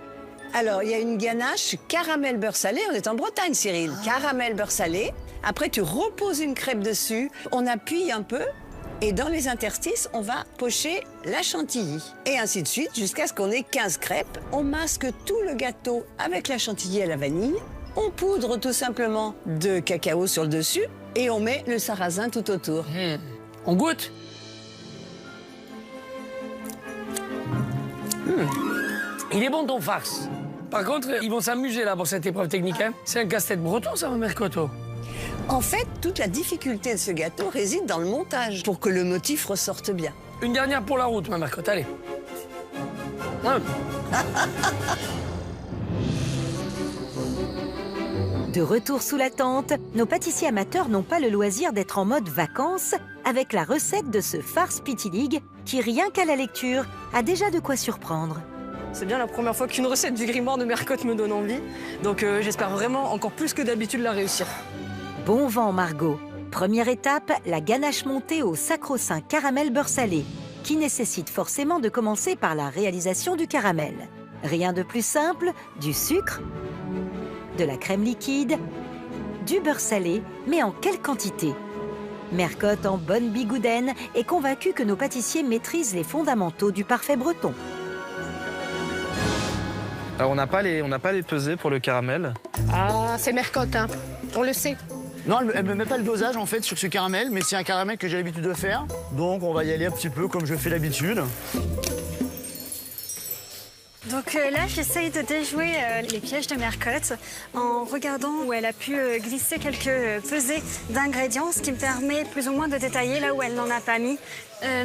Alors, il y a une ganache caramel beurre salé. On est en Bretagne, Cyril. Caramel beurre salé. Après, tu reposes une crêpe dessus. On appuie un peu. Et dans les interstices, on va pocher la chantilly. Et ainsi de suite, jusqu'à ce qu'on ait 15 crêpes. On masque tout le gâteau avec la chantilly à la vanille. On poudre tout simplement de cacao sur le dessus. Et on met le sarrasin tout autour. On goûte? Il est bon ton farce. Par contre, ils vont s'amuser là pour cette épreuve technique. Hein. C'est un casse-tête breton, ça, ma Mercotte. En fait, toute la difficulté de ce gâteau réside dans le montage pour que le motif ressorte bien. Une dernière pour la route, ma Mercotte, allez. Ouais. De retour sous la tente, nos pâtissiers amateurs n'ont pas le loisir d'être en mode vacances avec la recette de ce farce Pittilig qui, rien qu'à la lecture, a déjà de quoi surprendre. C'est bien la première fois qu'une recette du grimoire de Mercotte me donne envie. Donc j'espère vraiment encore plus que d'habitude la réussir. Bon vent, Margot. Première étape, la ganache montée au sacro-saint caramel beurre salé, qui nécessite forcément de commencer par la réalisation du caramel. Rien de plus simple, du sucre, de la crème liquide, du beurre salé, mais en quelle quantité? Mercotte, en bonne bigoudaine, est convaincue que nos pâtissiers maîtrisent les fondamentaux du parfait breton. Alors on n'a pas les pesées pour le caramel. Ah, c'est Mercotte, hein. On le sait. Non, elle ne met pas le dosage en fait sur ce caramel, mais c'est un caramel que j'ai l'habitude de faire. Donc on va y aller un petit peu comme je fais d'habitude. Donc là, j'essaye de déjouer les pièges de Mercotte en regardant où elle a pu glisser quelques pesées d'ingrédients, ce qui me permet plus ou moins de détailler là où elle n'en a pas mis.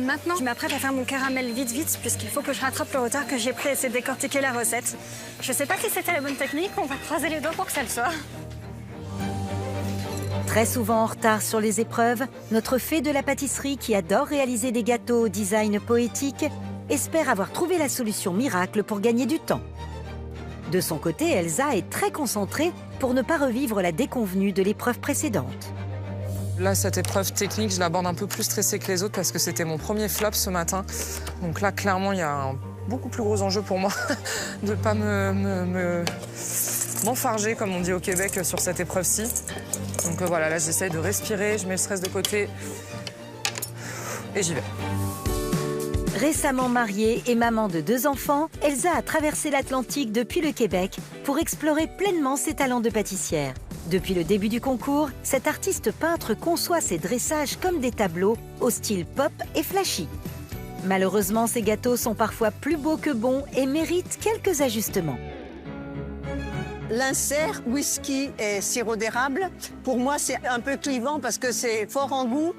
Maintenant, je m'apprête à faire mon caramel vite, puisqu'il faut que je rattrape le retard que j'ai pris à essayer de décortiquer la recette. Je sais pas si c'était la bonne technique, on va croiser les doigts pour que ça le soit. Très souvent en retard sur les épreuves, notre fée de la pâtisserie qui adore réaliser des gâteaux au design poétique espère avoir trouvé la solution miracle pour gagner du temps. De son côté, Elsa est très concentrée pour ne pas revivre la déconvenue de l'épreuve précédente. Là, cette épreuve technique, je l'aborde un peu plus stressée que les autres parce que c'était mon premier flop ce matin. Donc là, clairement, il y a un beaucoup plus gros enjeu pour moi de ne pas m'enfarger, comme on dit au Québec, sur cette épreuve-ci. Donc voilà, là, j'essaye de respirer, je mets le stress de côté et j'y vais. Récemment mariée et maman de 2 enfants, Elsa a traversé l'Atlantique depuis le Québec pour explorer pleinement ses talents de pâtissière. Depuis le début du concours, cette artiste peintre conçoit ses dressages comme des tableaux au style pop et flashy. Malheureusement, ces gâteaux sont parfois plus beaux que bons et méritent quelques ajustements. L'insert, whisky et sirop d'érable, pour moi, c'est un peu clivant parce que c'est fort en goût.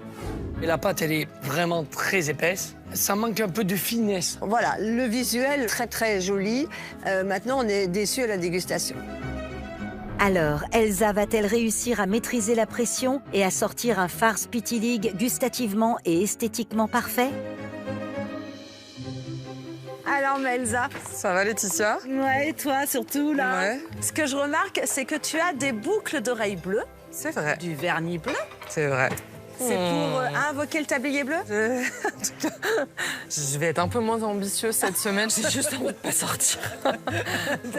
Et la pâte, elle est vraiment très épaisse. Ça manque un peu de finesse. Voilà, le visuel, très très joli. Maintenant, on est déçus à la dégustation. Alors, Elsa va-t-elle réussir à maîtriser la pression et à sortir un farce Pittilig gustativement et esthétiquement parfait? Alors, Elsa. Ça va, Laetitia? Ouais, et toi surtout, là? Ouais. Ce que je remarque, c'est que tu as des boucles d'oreilles bleues. C'est vrai. Du vernis bleu. C'est vrai. C'est pour invoquer le tablier bleu? En tout cas, je vais être un peu moins ambitieuse cette semaine. J'ai juste envie de pas sortir.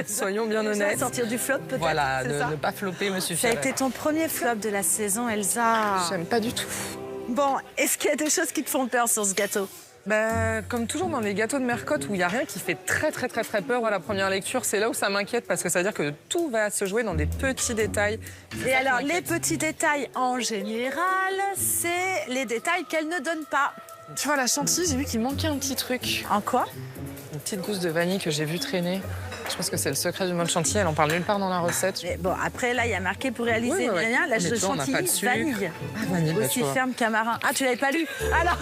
Soyons bien honnêtes. Sortir du flop, peut-être? Voilà, ne pas flopper me Ça a suffirait. été ton premier flop de la saison, Elsa. J'aime pas du tout. Bon, est-ce qu'il y a des choses qui te font peur sur ce gâteau? Comme toujours dans les gâteaux de Mercotte où il n'y a rien qui fait très peur à la première lecture, c'est là où ça m'inquiète parce que ça veut dire que tout va se jouer dans des petits détails. Et alors, les petits détails en général, c'est les détails qu'elle ne donne pas. Tu vois, la chantilly, j'ai vu qu'il manquait un petit truc. En quoi? Une petite gousse de vanille que j'ai vu traîner. Je pense que c'est le secret du mol chantilly, elle en parle nulle part dans la recette. Mais bon, après, là, il y a marqué pour réaliser rien. Là, je chantilly, vanille. Ah, vanille, aussi ferme qu'un marin. Ah, tu l'avais pas lu? Alors,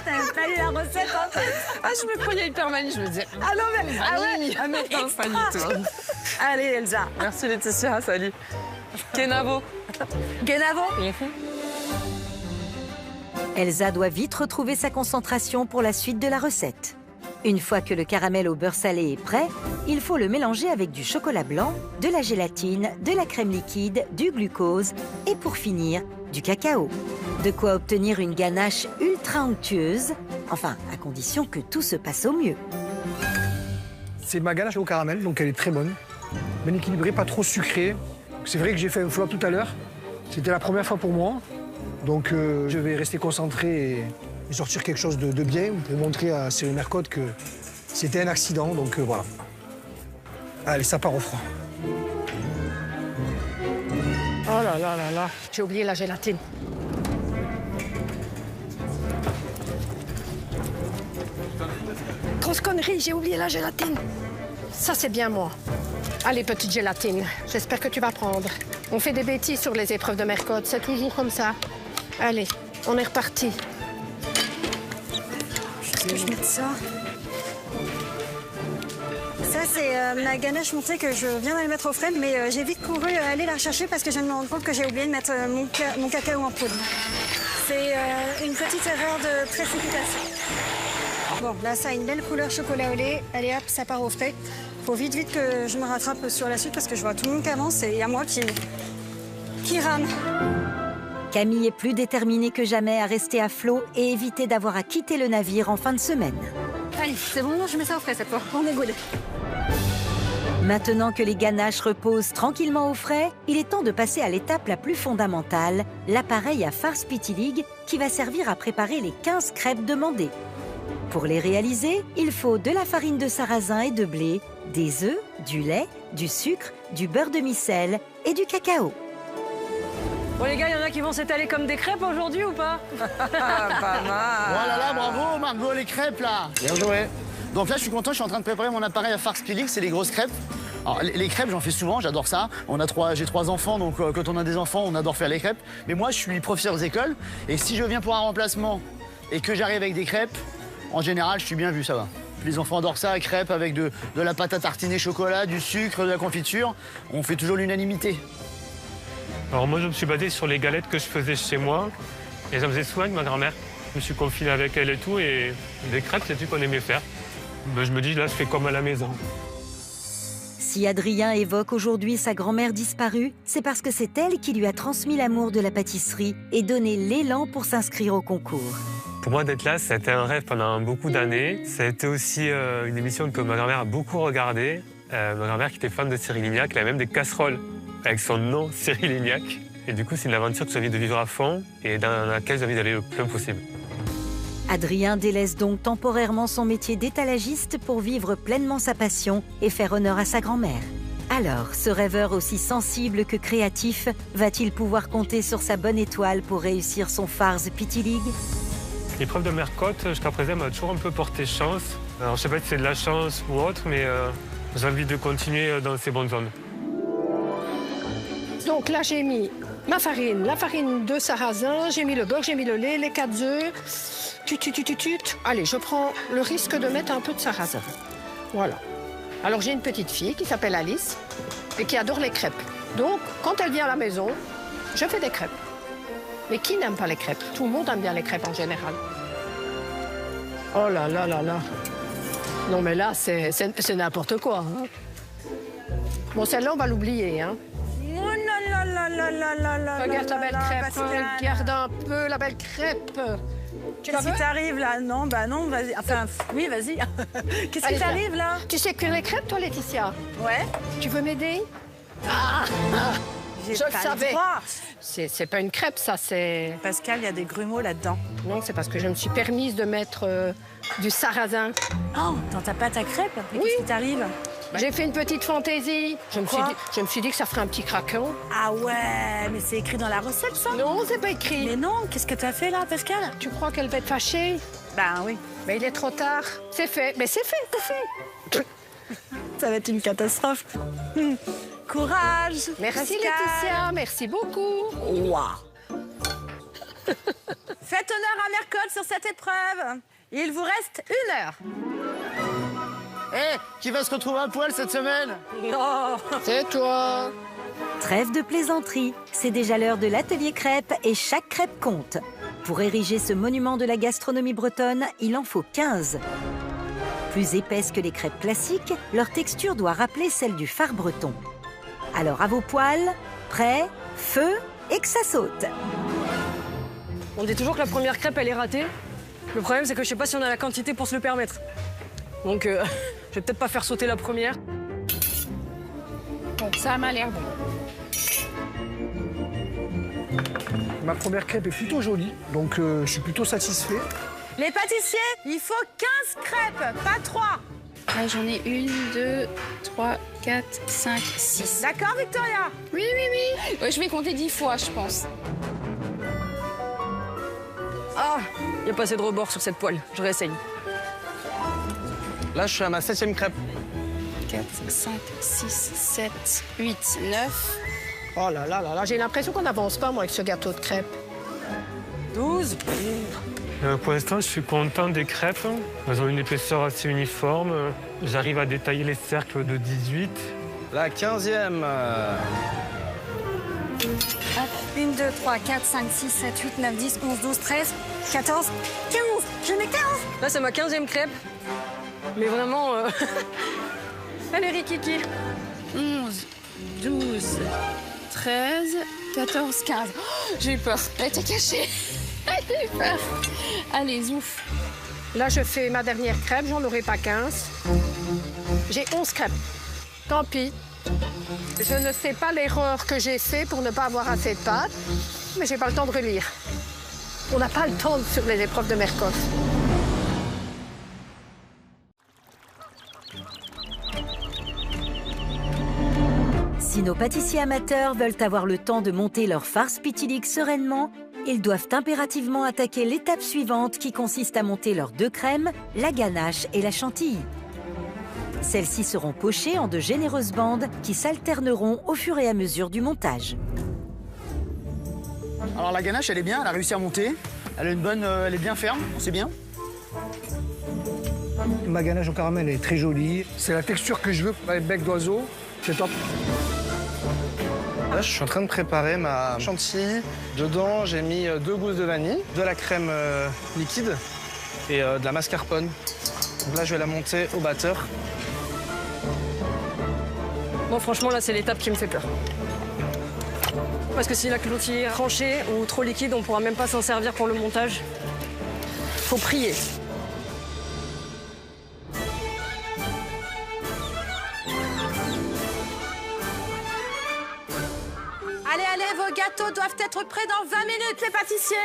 t'avais pas lu la recette en fait. Ah, je me croyais hyper vanille, je me disais. Ah non, mais. Ah ouais, ah, mais non, pas du tout. Allez, Elsa. Merci Laetitia, salut. Kenavo. Kenavo. Elsa doit vite retrouver sa concentration pour la suite de la recette. Une fois que le caramel au beurre salé est prêt, il faut le mélanger avec du chocolat blanc, de la gélatine, de la crème liquide, du glucose et pour finir, du cacao. De quoi obtenir une ganache ultra onctueuse, enfin à condition que tout se passe au mieux. C'est ma ganache au caramel, donc elle est très bonne. Bien équilibrée, pas trop sucrée. C'est vrai que j'ai fait un flop tout à l'heure. C'était la première fois pour moi. Donc je vais rester concentré et sortir quelque chose de bien pour montrer à Cyril Mercotte que c'était un accident. Donc voilà. Allez, ça part au froid. Oh là là là là, j'ai oublié la gélatine. Grosse connerie, j'ai oublié la gélatine. Ça, c'est bien moi. Allez, petite gélatine, j'espère que tu vas prendre. On fait des bêtises sur les épreuves de Mercotte, c'est toujours comme ça. Allez, on est reparti. Est-ce que je mette ça? Ça, c'est ma ganache montée que je viens d'aller mettre au frais, mais j'ai vite couru aller la chercher parce que je viens de me rendre compte que j'ai oublié de mettre mon cacao en poudre. C'est une petite erreur de précipitation. Bon, là, ça a une belle couleur chocolat au lait. Allez, hop, ça part au frais. Faut vite que je me rattrape sur la suite parce que je vois tout le monde qui avance et il y a moi qui rame. Camille est plus déterminée que jamais à rester à flot et éviter d'avoir à quitter le navire en fin de semaine. Allez, c'est bon, je mets ça au frais cette fois. On est good. Maintenant que les ganaches reposent tranquillement au frais, il est temps de passer à l'étape la plus fondamentale, l'appareil à farce Pittilig qui va servir à préparer les 15 crêpes demandées. Pour les réaliser, il faut de la farine de sarrasin et de blé, des œufs, du lait, du sucre, du beurre de micelle et du cacao. Bon les gars, il y en a qui vont s'étaler comme des crêpes aujourd'hui ou pas? Pas mal. Oh là là, bravo Margot, les crêpes là. Bien joué. Donc là, je suis content, je suis en train de préparer mon appareil à farce Pittilig, c'est les grosses crêpes. Alors, les crêpes, j'en fais souvent, j'adore ça. J'ai 3 enfants, donc quand on a des enfants, on adore faire les crêpes. Mais moi, je suis professeur aux écoles, et si je viens pour un remplacement et que j'arrive avec des crêpes, en général, je suis bien vu, ça va. Les enfants adorent ça, crêpes avec de la pâte à tartiner chocolat, du sucre, de la confiture. On fait toujours l'unanimité. Alors moi, je me suis basé sur les galettes que je faisais chez moi. Et j'en faisais souvent avec ma grand-mère. Je me suis confiné avec elle et tout. Et les crêpes, c'est ce qu'on aimait faire. Ben, je me dis, là, je fais comme à la maison. Si Adrien évoque aujourd'hui sa grand-mère disparue, c'est parce que c'est elle qui lui a transmis l'amour de la pâtisserie et donné l'élan pour s'inscrire au concours. Pour moi, d'être là, ça a été un rêve pendant beaucoup d'années. Ça a été aussi une émission que ma grand-mère a beaucoup regardée. Ma grand-mère qui était fan de Cyril Lignac, elle a même des casseroles avec son nom, Cyril Lignac. Et du coup, c'est une aventure que j'ai envie de vivre à fond et dans laquelle j'ai envie d'aller le plus loin possible. Adrien délaisse donc temporairement son métier d'étalagiste pour vivre pleinement sa passion et faire honneur à sa grand-mère. Alors, ce rêveur aussi sensible que créatif va-t-il pouvoir compter sur sa bonne étoile pour réussir son farce Pittilig? L'épreuve de Mercotte, jusqu'à présent, m'a toujours un peu porté chance. Alors, je sais pas si c'est de la chance ou autre, mais j'ai envie de continuer dans ces bonnes zones. Donc là, j'ai mis ma farine, la farine de sarrasin, j'ai mis le beurre, j'ai mis le lait, les 4 œufs. Allez, je prends le risque de mettre un peu de sarrasin. Voilà. Alors, j'ai une petite fille qui s'appelle Alice et qui adore les crêpes. Donc, quand elle vient à la maison, je fais des crêpes. Mais qui n'aime pas les crêpes? Tout le monde aime bien les crêpes en général. Oh là là là là. Non, mais là, c'est n'importe quoi. Hein. Bon, celle-là, on va l'oublier. Hein. Oh là là là là là là. Regarde la belle crêpe, Pascal. regarde un peu la belle crêpe. Tu la Qu'est-ce veux? qui t'arrive là? Non, bah non, vas-y. Enfin, oui, vas-y. Qu'est-ce qui Allez, t'arrive là? Tu sais cuire les crêpes, toi, Laetitia? Ouais. Tu veux m'aider? Ah, J'ai je le pas savais. droit. C'est pas une crêpe, ça, c'est... Pascal, il y a des grumeaux là-dedans. Non, c'est parce que je me suis permise de mettre du sarrasin. Oh, dans ta pâte à crêpes? Mais Oui. qu'est-ce qui t'arrive? J'ai fait une petite fantaisie. Je me suis dit que ça ferait un petit craquant. Ah ouais, mais c'est écrit dans la recette, ça? Non, c'est pas écrit. Mais non, qu'est-ce que t'as fait là, Pascal? Tu crois qu'elle va être fâchée? Ben oui. Mais il est trop tard. C'est fait. Mais c'est fait, c'est fait. Ça va être une catastrophe. Courage. Merci, Pascal. Laetitia. Merci beaucoup. Wow. Faites honneur à Mercotte sur cette épreuve. Il vous reste 1 heure. Qui va se retrouver à poil cette semaine? Non. C'est toi. Trêve de plaisanterie, c'est déjà l'heure de l'atelier crêpes et chaque crêpe compte. Pour ériger ce monument de la gastronomie bretonne, il en faut 15. Plus épaisses que les crêpes classiques, leur texture doit rappeler celle du phare breton. Alors à vos poêles, prêts, feu et que ça saute. On dit toujours que la première crêpe, elle est ratée. Le problème, c'est que je sais pas si on a la quantité pour se le permettre. Donc, je vais peut-être pas faire sauter la première. Bon, ça m'a l'air bon. Ma première crêpe est plutôt jolie, donc je suis plutôt satisfait. Les pâtissiers, il faut 15 crêpes, pas 3. Là, j'en ai 1, 2, 3, 4, 5, 6. D'accord, Victoria? Oui, oui, oui. Ouais, je vais compter 10 fois, je pense. Ah, il n'y a pas assez de rebord sur cette poêle. Je réessaye. Là, je suis à ma 7e crêpe. 4, 5, 6, 7, 8, 9. Oh là là là là, j'ai l'impression qu'on n'avance pas, moi, avec ce gâteau de crêpes. 12. Pour l'instant, je suis content des crêpes. Elles ont une épaisseur assez uniforme. J'arrive à détailler les cercles de 18. La 15e. 1, 2, 3, 4, 5, 6, 7, 8, 9, 10, 11, 12, 13, 14, 15. J'en ai 15. Là, c'est ma 15e crêpe. Mais vraiment... Allez, Rikiki. 11, 12, 13, 14, 15. Oh, j'ai eu peur. Elle était cachée. J'ai eu peur. Allez, zouf. Là, je fais ma dernière crêpe, j'en aurai pas 15. J'ai 11 crêpes. Tant pis. Je ne sais pas l'erreur que j'ai fait pour ne pas avoir assez de pâte, mais j'ai pas le temps de relire. On n'a pas le temps sur les épreuves de Mercotte. Si nos pâtissiers amateurs veulent avoir le temps de monter leur farce pitilique sereinement, ils doivent impérativement attaquer l'étape suivante qui consiste à monter leurs 2 crèmes, la ganache et la chantilly. Celles-ci seront pochées en de généreuses bandes qui s'alterneront au fur et à mesure du montage. Alors la ganache, elle est bien, elle a réussi à monter. Elle a une bonne, elle est bien ferme, c'est bien. Ma ganache au caramel est très jolie. C'est la texture que je veux avec bec d'oiseau. C'est top. Là, je suis en train de préparer ma chantilly. Dedans, j'ai mis 2 gousses de vanille, de la crème liquide et de la mascarpone. Donc là, je vais la monter au batteur. Bon, franchement, là, c'est l'étape qui me fait peur. Parce que si la clôture est tranchée ou trop liquide, on pourra même pas s'en servir pour le montage. Faut prier. Allez, allez, vos gâteaux doivent être prêts dans 20 minutes, les pâtissiers.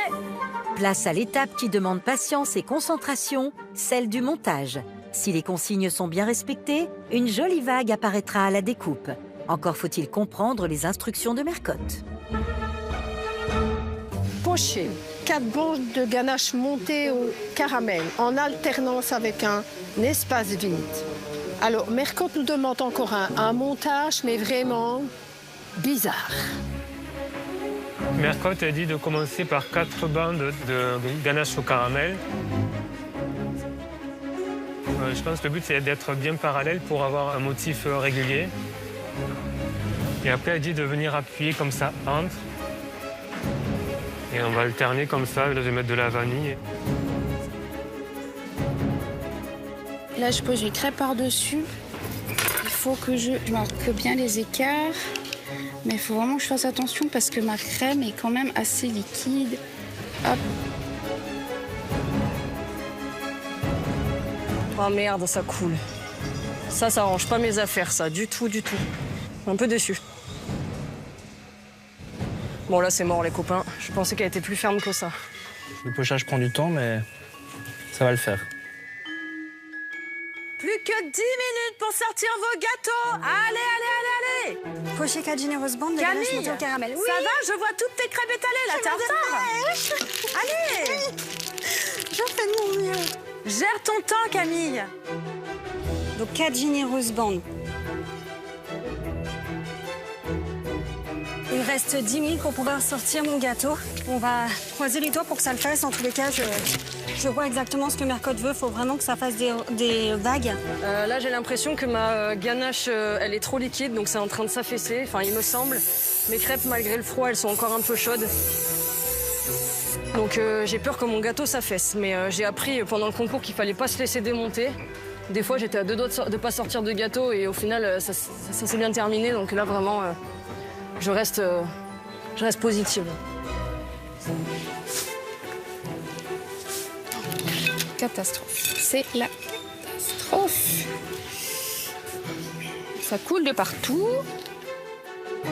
Place à l'étape qui demande patience et concentration, celle du montage. Si les consignes sont bien respectées, une jolie vague apparaîtra à la découpe. Encore faut-il comprendre les instructions de Mercotte. Pocher 4 branches de ganache montées au caramel en alternance avec un espace vide. Alors, Mercotte nous demande encore un montage, mais vraiment bizarre. Mercotte a dit de commencer par 4 bandes de ganache au caramel. Je pense que le but, c'est d'être bien parallèle pour avoir un motif régulier. Et après, elle dit de venir appuyer comme ça entre. Et on va alterner comme ça. Là, je vais mettre de la vanille. Là, je pose une crêpe par-dessus. Il faut que je marque bien les écarts. Mais il faut vraiment que je fasse attention parce que ma crème est quand même assez liquide. Hop. Oh merde, ça coule. Ça arrange pas mes affaires, ça, du tout, du tout. Un peu déçu. Bon, là, c'est mort, les copains. Je pensais qu'elle était plus ferme que ça. Le pochage prend du temps, mais ça va le faire. Plus que 10 minutes pour sortir vos gâteaux. Allez, allez, allez, allez. Pocher 4 généreuses bandes de ganache Camille, montée au caramel. Oui. ça va? Je vois toutes tes crêpes étalées, là. T'es en retard. Allez. Je fais de mon mieux. Gère ton temps, Camille. Donc 4 généreuses bandes. Il me reste 10 minutes pour pouvoir sortir mon gâteau. On va croiser les doigts pour que ça le fasse. En tous les cas, Je vois exactement ce que Mercotte veut. Il faut vraiment que ça fasse des vagues. Là, j'ai l'impression que ma ganache, elle est trop liquide, donc c'est en train de s'affaisser. Enfin, il me semble. Mes crêpes, malgré le froid, elles sont encore un peu chaudes. Donc j'ai peur que mon gâteau s'affaisse. Mais j'ai appris pendant le concours qu'il fallait pas se laisser démonter. Des fois, j'étais à 2 doigts de pas sortir de gâteau et au final, ça s'est bien terminé. Donc là, vraiment, je reste positive. Catastrophe. C'est la catastrophe. Ça coule de partout.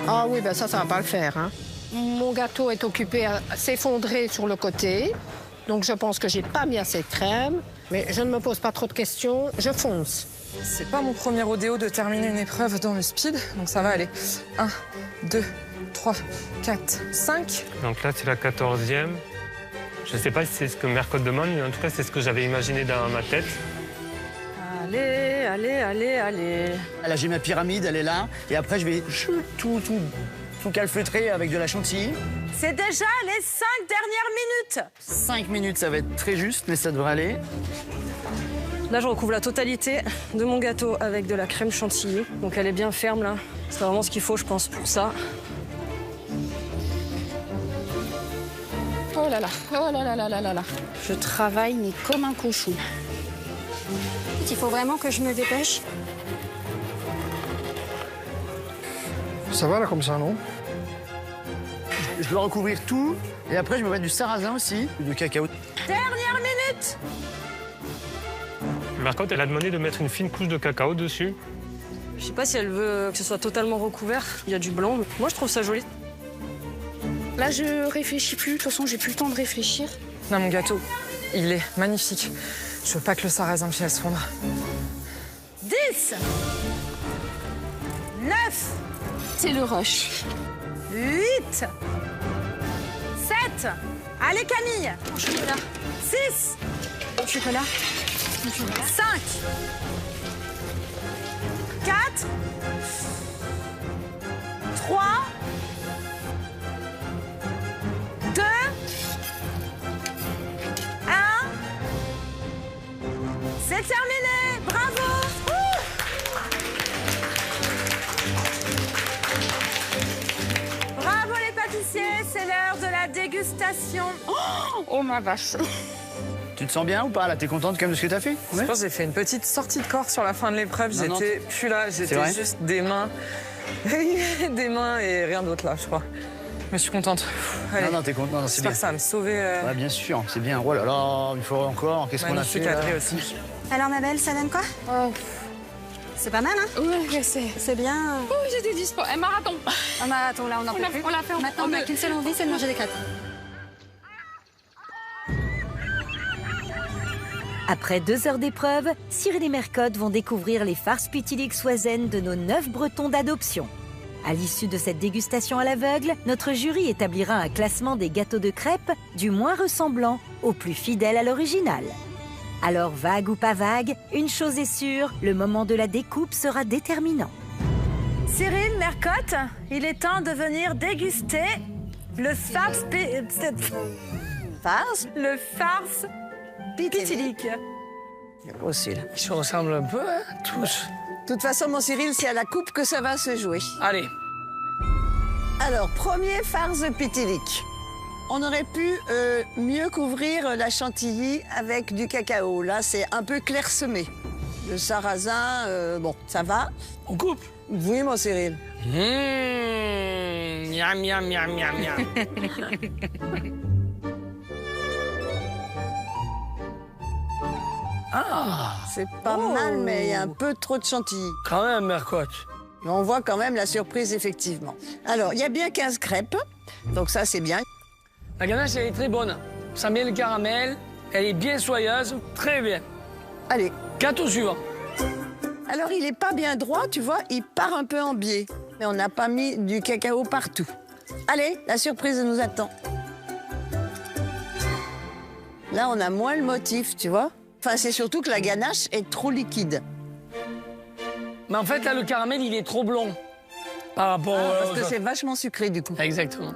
Ah oui, ben ça va pas le faire. Hein. Mon gâteau est occupé à s'effondrer sur le côté. Donc je pense que j'ai pas mis assez de crème. Mais je ne me pose pas trop de questions, je fonce. C'est pas mon premier rodéo de terminer une épreuve dans le speed, donc ça va aller. 1, 2, 3, 4, 5. Donc là, c'est la 14e. Je ne sais pas si c'est ce que Mercotte demande, mais en tout cas, c'est ce que j'avais imaginé dans ma tête. Allez, allez, allez, allez. Là, j'ai ma pyramide, elle est là. Et après, je vais tout calfeutrer avec de la chantilly. C'est déjà les 5 dernières minutes. 5 minutes, ça va être très juste, mais ça devrait aller. Là, je recouvre la totalité de mon gâteau avec de la crème chantilly. Donc elle est bien ferme, là. C'est vraiment ce qu'il faut, je pense, pour ça. Oh là là, oh là là là là là là. Je travaille, mais comme un cochon. Il faut vraiment que je me dépêche. Ça va là comme ça, non? Je dois recouvrir tout. Et après, je vais mettre du sarrasin aussi, du cacao. Dernière minute. Mercotte, elle a demandé de mettre une fine couche de cacao dessus. Je sais pas si elle veut que ce soit totalement recouvert. Il y a du blanc. Mais moi, je trouve ça joli. Là, je réfléchis plus. De toute façon, j'ai plus le temps de réfléchir. Non, mon gâteau, il est magnifique. Je veux pas que le sarrasin me fasse fondre. 10. 9. C'est le rush. 8. 7. Allez, Camille. Au chocolat. 6. Au chocolat. 5. 4. 3. 2. 1. C'est terminé. Bravo. Bravo les pâtissiers, c'est l'heure de la dégustation. Oh ma vache. Tu te sens bien ou pas là? T'es contente quand même de ce que t'as fait? Je pense que j'ai fait une petite sortie de corps sur la fin de l'épreuve. J'étais plus là, j'étais juste des mains. Des mains et rien d'autre là, je crois. Mais je suis contente. Allez. Non, t'es contente, c'est bien. J'espère que ça va me sauver. Ouais, bien sûr, c'est bien. Oh là là, il faut encore. Qu'est-ce qu'on a fait là? Aussi. Alors ma belle, ça donne quoi? C'est pas mal, hein? Oui, je sais. C'est bien. Oh, j'étais dispo. Un marathon. Un marathon, là, on en peut plus. On l'a fait. Maintenant, on n'a qu'une seule envie, c'est de manger des crêpes. Après 2 heures d'épreuve, Cyril et Mercotte vont découvrir les farces Pitilic Soisaine de nos 9 Bretons d'adoption. À l'issue de cette dégustation à l'aveugle, notre jury établira un classement des gâteaux de crêpes du moins ressemblant au plus fidèle à l'original. Alors, vague ou pas vague, une chose est sûre, le moment de la découpe sera déterminant. Cyril, Mercotte, il est temps de venir déguster le farce... Farce? Le farce Pitilic. C'est possible. Ils se ressemblent un peu, hein, tous. De toute façon, mon Cyril, c'est à la coupe que ça va se jouer. Allez. Alors, premier farce Pitilic. On aurait pu mieux couvrir la chantilly avec du cacao. Là, c'est un peu clairsemé. Le sarrasin, bon, ça va. On coupe? Oui, mon Cyril. Miam, miam, miam, miam, miam. Ah! C'est pas mal, mais il y a un peu trop de chantilly. Quand même, Mercotte. Mais on voit quand même la surprise, effectivement. Alors, il y a bien 15 crêpes, donc ça, c'est bien. La ganache, elle est très bonne. Ça met le caramel, elle est bien soyeuse, très bien. Allez. Gâteau suivant. Alors, il n'est pas bien droit, tu vois, il part un peu en biais. Mais on n'a pas mis du cacao partout. Allez, la surprise nous attend. Là, on a moins le motif, tu vois. Enfin, c'est surtout que la ganache est trop liquide. Mais en fait, là, le caramel, il est trop blond. Par rapport parce que c'est vachement sucré, du coup. Exactement.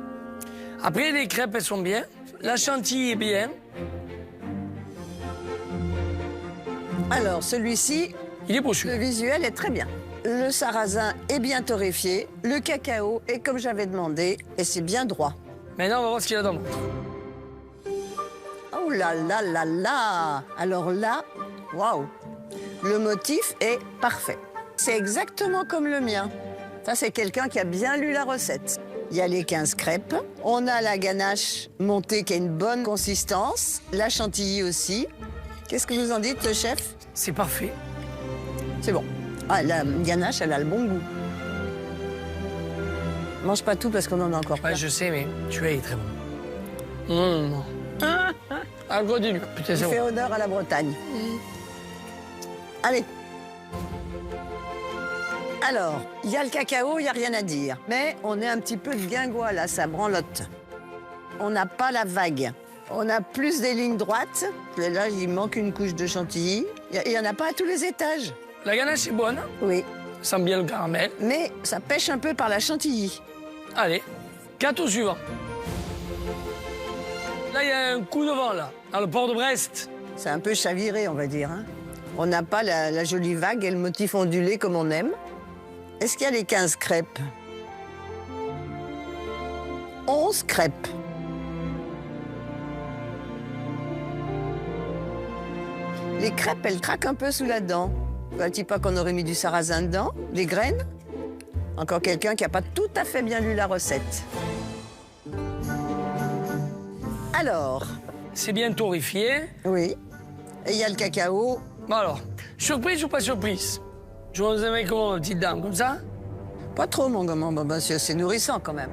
Après, les crêpes, elles sont bien. La chantilly est bien. Alors, celui-ci, il est beau, celui-là. Le visuel est très bien. Le sarrasin est bien torréfié, le cacao est comme j'avais demandé, et c'est bien droit. Maintenant, on va voir ce qu'il y a dans l'autre. Oh là là là là! Alors là, waouh! Le motif est parfait. C'est exactement comme le mien. Ça, c'est quelqu'un qui a bien lu la recette. Il y a les 15 crêpes, on a la ganache montée qui a une bonne consistance, la chantilly aussi. Qu'est-ce que vous en dites, chef? C'est parfait. C'est bon. Ah, la ganache, elle a le bon goût. Mange pas tout parce qu'on en a encore plein. Ouais, je sais, mais tu es très bon. Non. Ah, continue. Putain, Il c'est fait bon. honneur à la Bretagne. Allez. Alors, il y a le cacao, il n'y a rien à dire. Mais on est un petit peu de guingois, là, ça branlote. On n'a pas la vague. On a plus des lignes droites. Là, il manque une couche de chantilly. Il n'y en a pas à tous les étages. La ganache est bonne. Oui. Ça sent bien le caramel. Mais ça pêche un peu par la chantilly. Allez, gâteau suivant. Là, il y a un coup de vent, là, dans le port de Brest. C'est un peu chaviré, on va dire. Hein. On n'a pas la jolie vague et le motif ondulé comme on aime. Est-ce qu'il y a les 15 crêpes? 11 crêpes. Les crêpes, elles craquent un peu sous la dent. Vois-tu pas qu'on aurait mis du sarrasin dedans? Les graines? Encore quelqu'un qui n'a pas tout à fait bien lu la recette. Alors? C'est bien torréfié. Oui. Et il y a le cacao. Bon alors, surprise ou pas surprise? Je vous aimez comment, petite dame, comme ça? Pas trop, mon gamin, monsieur, c'est nourrissant quand même.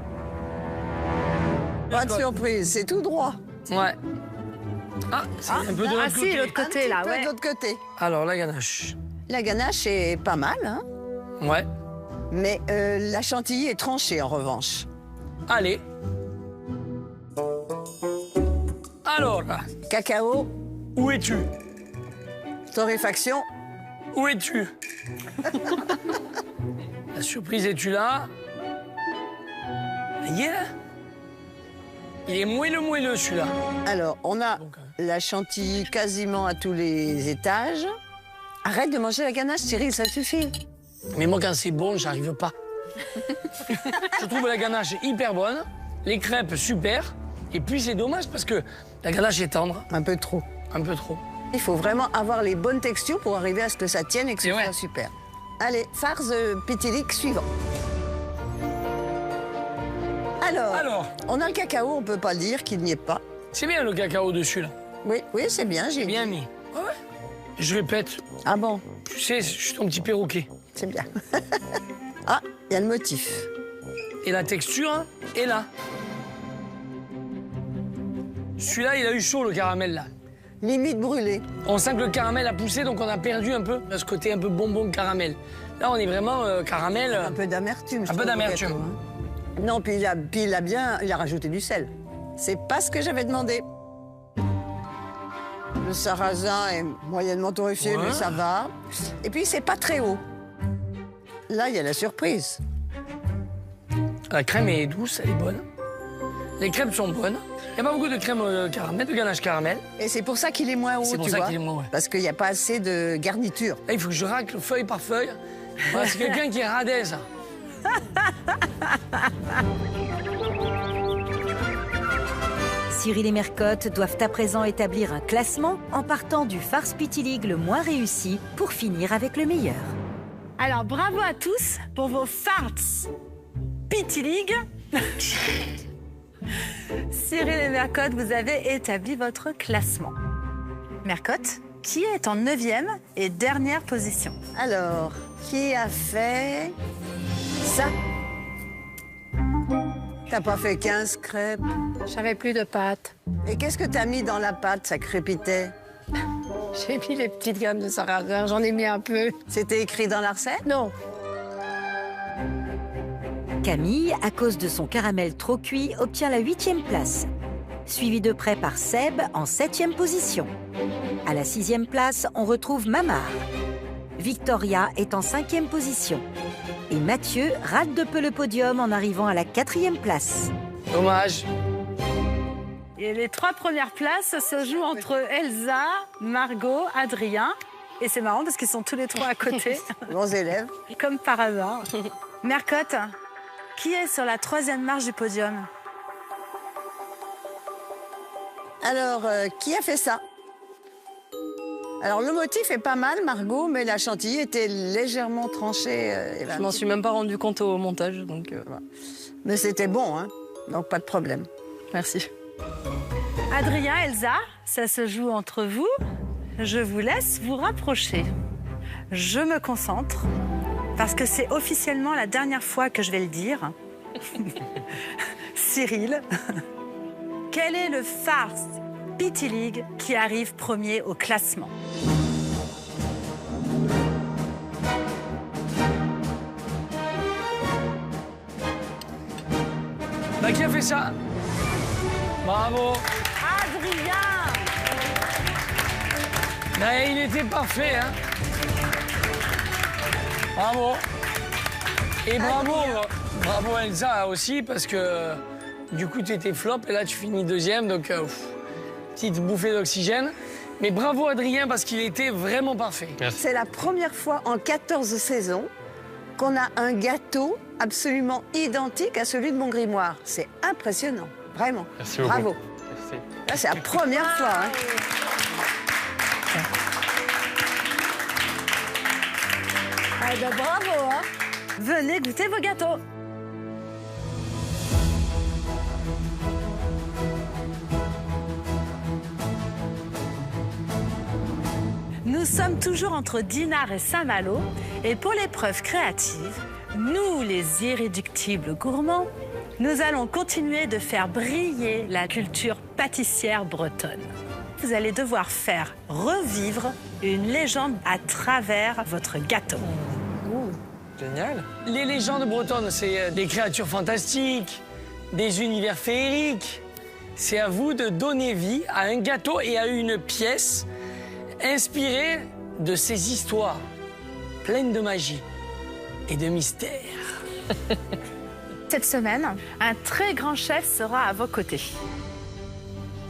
Pas de surprise, c'est tout droit. Ouais. Ah, c'est un peu de l'autre côté. Si, l'autre côté, là, ouais. De l'autre côté. Alors, la ganache. La ganache est pas mal, hein? Ouais. Mais la chantilly est tranchée, en revanche. Allez. Alors, cacao. Où es-tu? Torréfaction. Où es-tu? La surprise, es-tu là? Il est là? Il est moelleux, celui-là. Alors, on a la chantilly quasiment à tous les étages. Arrête de manger la ganache, Cyril, ça suffit. Mais moi, quand c'est bon, j'arrive pas. Je trouve la ganache hyper bonne, les crêpes super, et puis c'est dommage parce que la ganache est tendre. Un peu trop. Un peu trop. Il faut vraiment avoir les bonnes textures pour arriver à ce que ça tienne et que ce soit super. Allez, farce pétilique suivant. Alors, on a le cacao, on peut pas le dire qu'il n'y est pas. C'est bien le cacao dessus, là. Oui, c'est bien, j'ai bien mis. Ouais. Je répète. Ah bon? Tu sais, je suis ton petit perroquet. C'est bien. Ah, il y a le motif. Et la texture est là. Celui-là, il a eu chaud, le caramel, là. Limite brûlé. On sent que le caramel a poussé, donc on a perdu un peu ce côté un peu bonbon caramel. Là, on est vraiment caramel. Un peu d'amertume. Un peu d'amertume. Non, puis il a rajouté du sel. C'est pas ce que j'avais demandé. Le sarrasin est moyennement torréfié, mais ça va. Et puis, c'est pas très haut. Là, il y a la surprise. La crème est douce, elle est bonne. Les crêpes sont bonnes. Il n'y a pas beaucoup de crème caramel, de ganache caramel. Et c'est pour ça qu'il est moins haut, C'est pour ça qu'il est moins haut, ouais. Parce qu'il n'y a pas assez de garniture. Là, il faut que je racle feuille par feuille. Voilà, c'est quelqu'un qui est radais, ça. Cyril et Mercotte doivent à présent établir un classement en partant du farce pitiligue le moins réussi pour finir avec le meilleur. Alors, bravo à tous pour vos farces pitiligue. Cyril et Mercotte, vous avez établi votre classement. Mercotte, qui est en 9e et dernière position? Alors, qui a fait ça? T'as pas fait 15 crêpes? J'avais plus de pâte. Et qu'est-ce que t'as mis dans la pâte? Ça crépitait. J'ai mis les petites grammes de sarrasin, j'en ai mis un peu. C'était écrit dans la recette? Non. Camille, à cause de son caramel trop cuit, obtient la 8e place. Suivi de près par Seb en 7e position. À la 6e place, on retrouve Mamar. Victoria est en 5e position. Et Mathieu rate de peu le podium en arrivant à la 4e place. Dommage. Et les 3 premières places se jouent entre Elsa, Margot, Adrien. Et c'est marrant parce qu'ils sont tous les trois à côté. Bons élèves. Comme par hasard. Mercotte, qui est sur la 3e marche du podium? Alors, qui a fait ça? Alors, le motif est pas mal, Margot, mais la chantilly était légèrement tranchée. Je m'en suis même pas rendu compte au montage, donc voilà. Mais c'était bon, hein, donc pas de problème. Merci. Adrien, Elsa, ça se joue entre vous. Je vous laisse vous rapprocher. Je me concentre, parce que c'est officiellement la dernière fois que je vais le dire. Cyril, quel est le farce Petite League qui arrive premier au classement? Bah, qui a fait ça? Bravo. Adrien! Bah, il était parfait, hein. Bravo. Et bravo Elsa aussi, parce que du coup, tu étais flop et là, tu finis 2e, donc petite bouffée d'oxygène. Mais bravo Adrien, parce qu'il était vraiment parfait. C'est la première fois en 14 saisons qu'on a un gâteau absolument identique à celui de mon grimoire. C'est impressionnant, vraiment. Merci beaucoup. Bravo. Merci. Là, c'est la première fois. Hein. Ah ben bravo, hein. Venez goûter vos gâteaux. Nous sommes toujours entre Dinard et Saint-Malo. Et pour l'épreuve créative, nous, les irréductibles gourmands, nous allons continuer de faire briller la culture pâtissière bretonne. Vous allez devoir faire revivre une légende à travers votre gâteau. Génial. Les légendes bretonnes, c'est des créatures fantastiques, des univers féeriques. C'est à vous de donner vie à un gâteau et à une pièce inspirée de ces histoires pleines de magie et de mystère. Cette semaine, un très grand chef sera à vos côtés.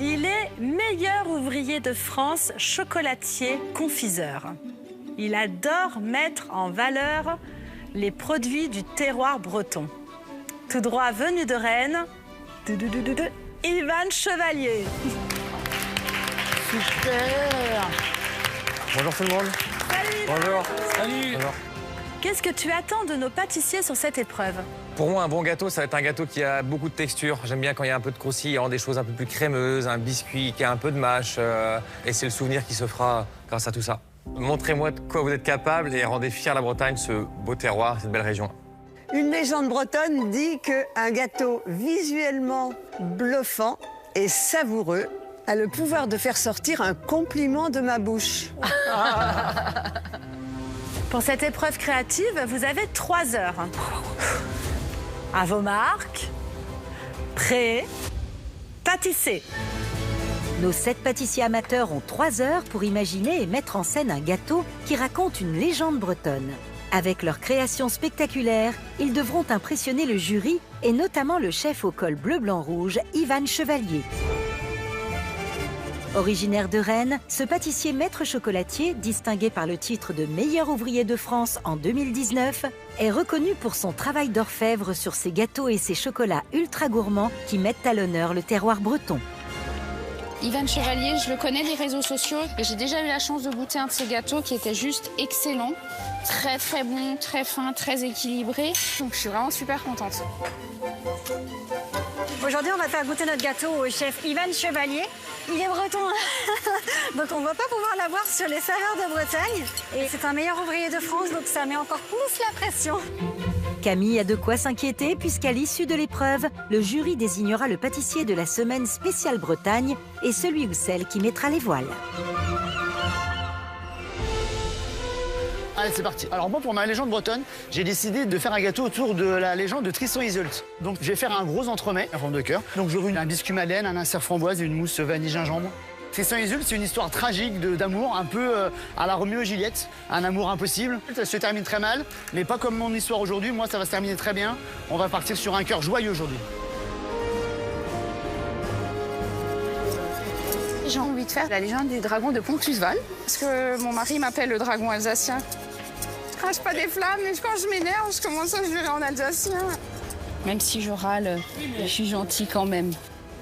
Il est meilleur ouvrier de France, chocolatier, confiseur. Il adore mettre en valeur les produits du terroir breton. Tout droit venu de Rennes, Ivan Chevalier. Super. Bonjour tout le monde. Salut. Bonjour. Salut. Bonjour. Qu'est-ce que tu attends de nos pâtissiers sur cette épreuve? Pour moi, un bon gâteau, ça va être un gâteau qui a beaucoup de texture. J'aime bien quand il y a un peu de croustillant, des choses un peu plus crémeuses, un biscuit qui a un peu de mâche. Et c'est le souvenir qui se fera grâce à tout ça. Montrez-moi de quoi vous êtes capable et rendez fier la Bretagne, ce beau terroir, cette belle région. Une légende bretonne dit qu'un gâteau visuellement bluffant et savoureux a le pouvoir de faire sortir un compliment de ma bouche. Pour cette épreuve créative, vous avez 3 heures. À vos marques, prêts, pâtissez. Nos 7 pâtissiers amateurs ont 3 heures pour imaginer et mettre en scène un gâteau qui raconte une légende bretonne. Avec leur création spectaculaire, ils devront impressionner le jury et notamment le chef au col bleu-blanc-rouge, Ivan Chevalier. Originaire de Rennes, ce pâtissier maître chocolatier, distingué par le titre de meilleur ouvrier de France en 2019, est reconnu pour son travail d'orfèvre sur ses gâteaux et ses chocolats ultra gourmands qui mettent à l'honneur le terroir breton. Ivan Chevalier, je le connais des réseaux sociaux. J'ai déjà eu la chance de goûter un de ses gâteaux qui était juste excellent. Très très bon, très fin, très équilibré. Donc je suis vraiment super contente. Aujourd'hui, on va faire goûter notre gâteau au chef Ivan Chevalier. Il est breton, donc on ne va pas pouvoir l'avoir sur les saveurs de Bretagne. Et c'est un meilleur ouvrier de France, donc ça met encore plus la pression. Camille a de quoi s'inquiéter puisqu'à l'issue de l'épreuve, le jury désignera le pâtissier de la semaine spéciale Bretagne et celui ou celle qui mettra les voiles. Allez, c'est parti. Alors moi, pour ma légende bretonne, j'ai décidé de faire un gâteau autour de la légende de Tristan et Iseult. Donc je vais faire un gros entremets en forme de cœur. Donc j'aurai un biscuit madeleine, un insert framboise et une mousse vanille gingembre. Tristan et Iseult, c'est une histoire tragique d'amour, un peu à la Roméo et Juliette. Un amour impossible. Ça se termine très mal, mais pas comme mon histoire aujourd'hui. Moi, ça va se terminer très bien. On va partir sur un cœur joyeux aujourd'hui. J'ai envie de faire la légende du dragon de Pontusval, parce que mon mari m'appelle le dragon alsacien. Je crache pas des flammes, mais quand je m'énerve, je commence à jurer en alsacien. Même si je râle, je suis gentille quand même.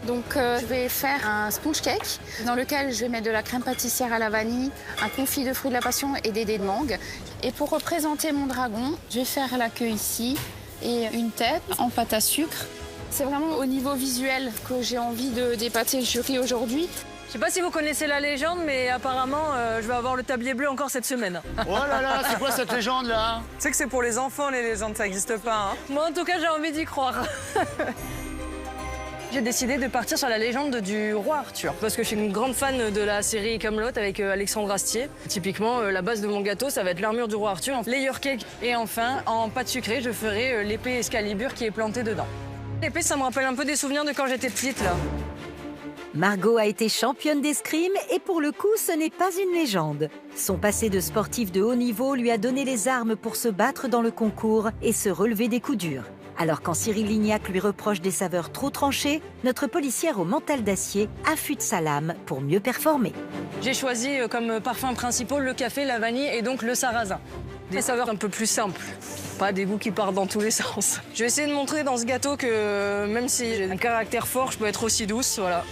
Donc je vais faire un sponge cake dans lequel je vais mettre de la crème pâtissière à la vanille, un confit de fruits de la passion et des dés de mangue. Et pour représenter mon dragon, je vais faire la queue ici et une tête en pâte à sucre. C'est vraiment au niveau visuel que j'ai envie d'épater le jury aujourd'hui. Je sais pas si vous connaissez la légende, mais apparemment, je vais avoir le tablier bleu encore cette semaine. Oh là là, c'est quoi cette légende-là? Tu sais que c'est pour les enfants, les légendes, ça n'existe pas. Hein. Moi, en tout cas, j'ai envie d'y croire. J'ai décidé de partir sur la légende du roi Arthur, parce que je suis une grande fan de la série Camelot avec Alexandre Astier. Typiquement, la base de mon gâteau, ça va être l'armure du roi Arthur, layer cake. Et enfin, en pâte sucrée, je ferai l'épée Excalibur qui est plantée dedans. L'épée, ça me rappelle un peu des souvenirs de quand j'étais petite, là. Margot a été championne d'escrime et pour le coup, ce n'est pas une légende. Son passé de sportif de haut niveau lui a donné les armes pour se battre dans le concours et se relever des coups durs. Alors quand Cyril Lignac lui reproche des saveurs trop tranchées, notre policière au mental d'acier affûte sa lame pour mieux performer. J'ai choisi comme parfum principaux le café, la vanille et donc le sarrasin. Des saveurs un peu plus simples, pas des goûts qui partent dans tous les sens. Je vais essayer de montrer dans ce gâteau que même si j'ai un caractère fort, je peux être aussi douce, voilà.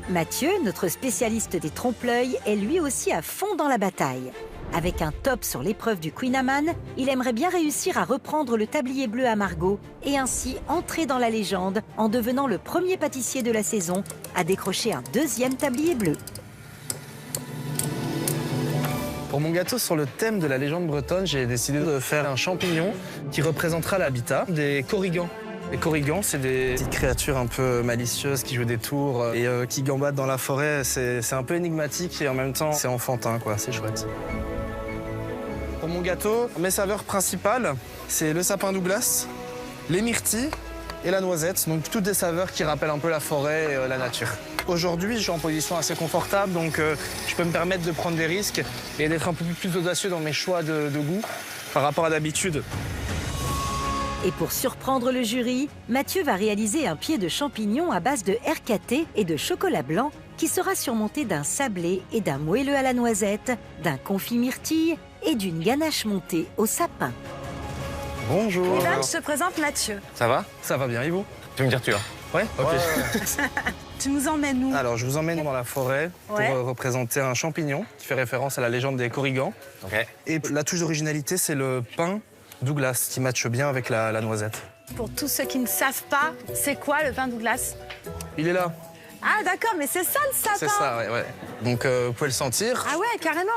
Mathieu, notre spécialiste des trompe-l'œil, est lui aussi à fond dans la bataille. Avec un top sur l'épreuve du Queen Amman, il aimerait bien réussir à reprendre le tablier bleu à Margot et ainsi entrer dans la légende en devenant le premier pâtissier de la saison à décrocher un deuxième tablier bleu. Pour mon gâteau sur le thème de la légende bretonne, j'ai décidé de faire un champignon qui représentera l'habitat des corrigans. Les corrigans, c'est des petites créatures un peu malicieuses qui jouent des tours et qui gambadent dans la forêt. C'est un peu énigmatique et en même temps, c'est enfantin, quoi. C'est chouette. Pour mon gâteau, mes saveurs principales, c'est le sapin Douglas, les myrtilles et la noisette. Donc toutes des saveurs qui rappellent un peu la forêt et la nature. Aujourd'hui, je suis en position assez confortable, donc je peux me permettre de prendre des risques et d'être un peu plus audacieux dans mes choix de goût par rapport à d'habitude. Et pour surprendre le jury, Mathieu va réaliser un pied de champignon à base de RKT et de chocolat blanc qui sera surmonté d'un sablé et d'un moelleux à la noisette, d'un confit myrtille et d'une ganache montée au sapin. Bonjour. Mesdames, se présente Mathieu. Ça va? Ça va bien, et vous? Tu veux me dire tu as? Ouais. Ok. Tu nous emmènes où? Alors, je vous emmène dans la forêt pour représenter un champignon qui fait référence à la légende des corrigans. Ok. Et la touche d'originalité, c'est le pain Douglas qui matche bien avec la noisette. Pour tous ceux qui ne savent pas, c'est quoi le pain Douglas? Il est là. Ah d'accord, mais c'est ça le sapin? C'est ça, ouais. Donc, vous pouvez le sentir. Ah ouais, carrément.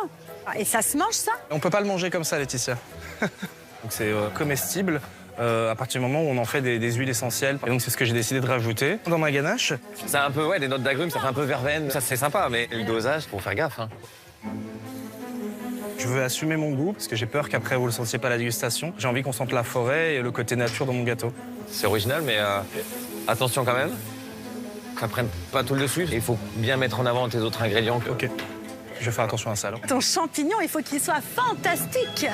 Et ça se mange, ça? On peut pas le manger comme ça, Laetitia. Donc, c'est comestible à partir du moment où on en fait des huiles essentielles. Et donc, c'est ce que j'ai décidé de rajouter dans ma ganache. C'est un peu, des notes d'agrumes, ça fait un peu verveine. Ça, c'est sympa, mais le dosage, faut faire gaffe. Hein. Je veux assumer mon goût, parce que j'ai peur qu'après vous le sentiez pas à la dégustation. J'ai envie qu'on sente la forêt et le côté nature dans mon gâteau. C'est original, mais attention quand même. Ça prenne pas tout le dessus. Il faut bien mettre en avant tes autres ingrédients. Ok. Je vais faire attention à ça, alors. Ton champignon, il faut qu'il soit fantastique.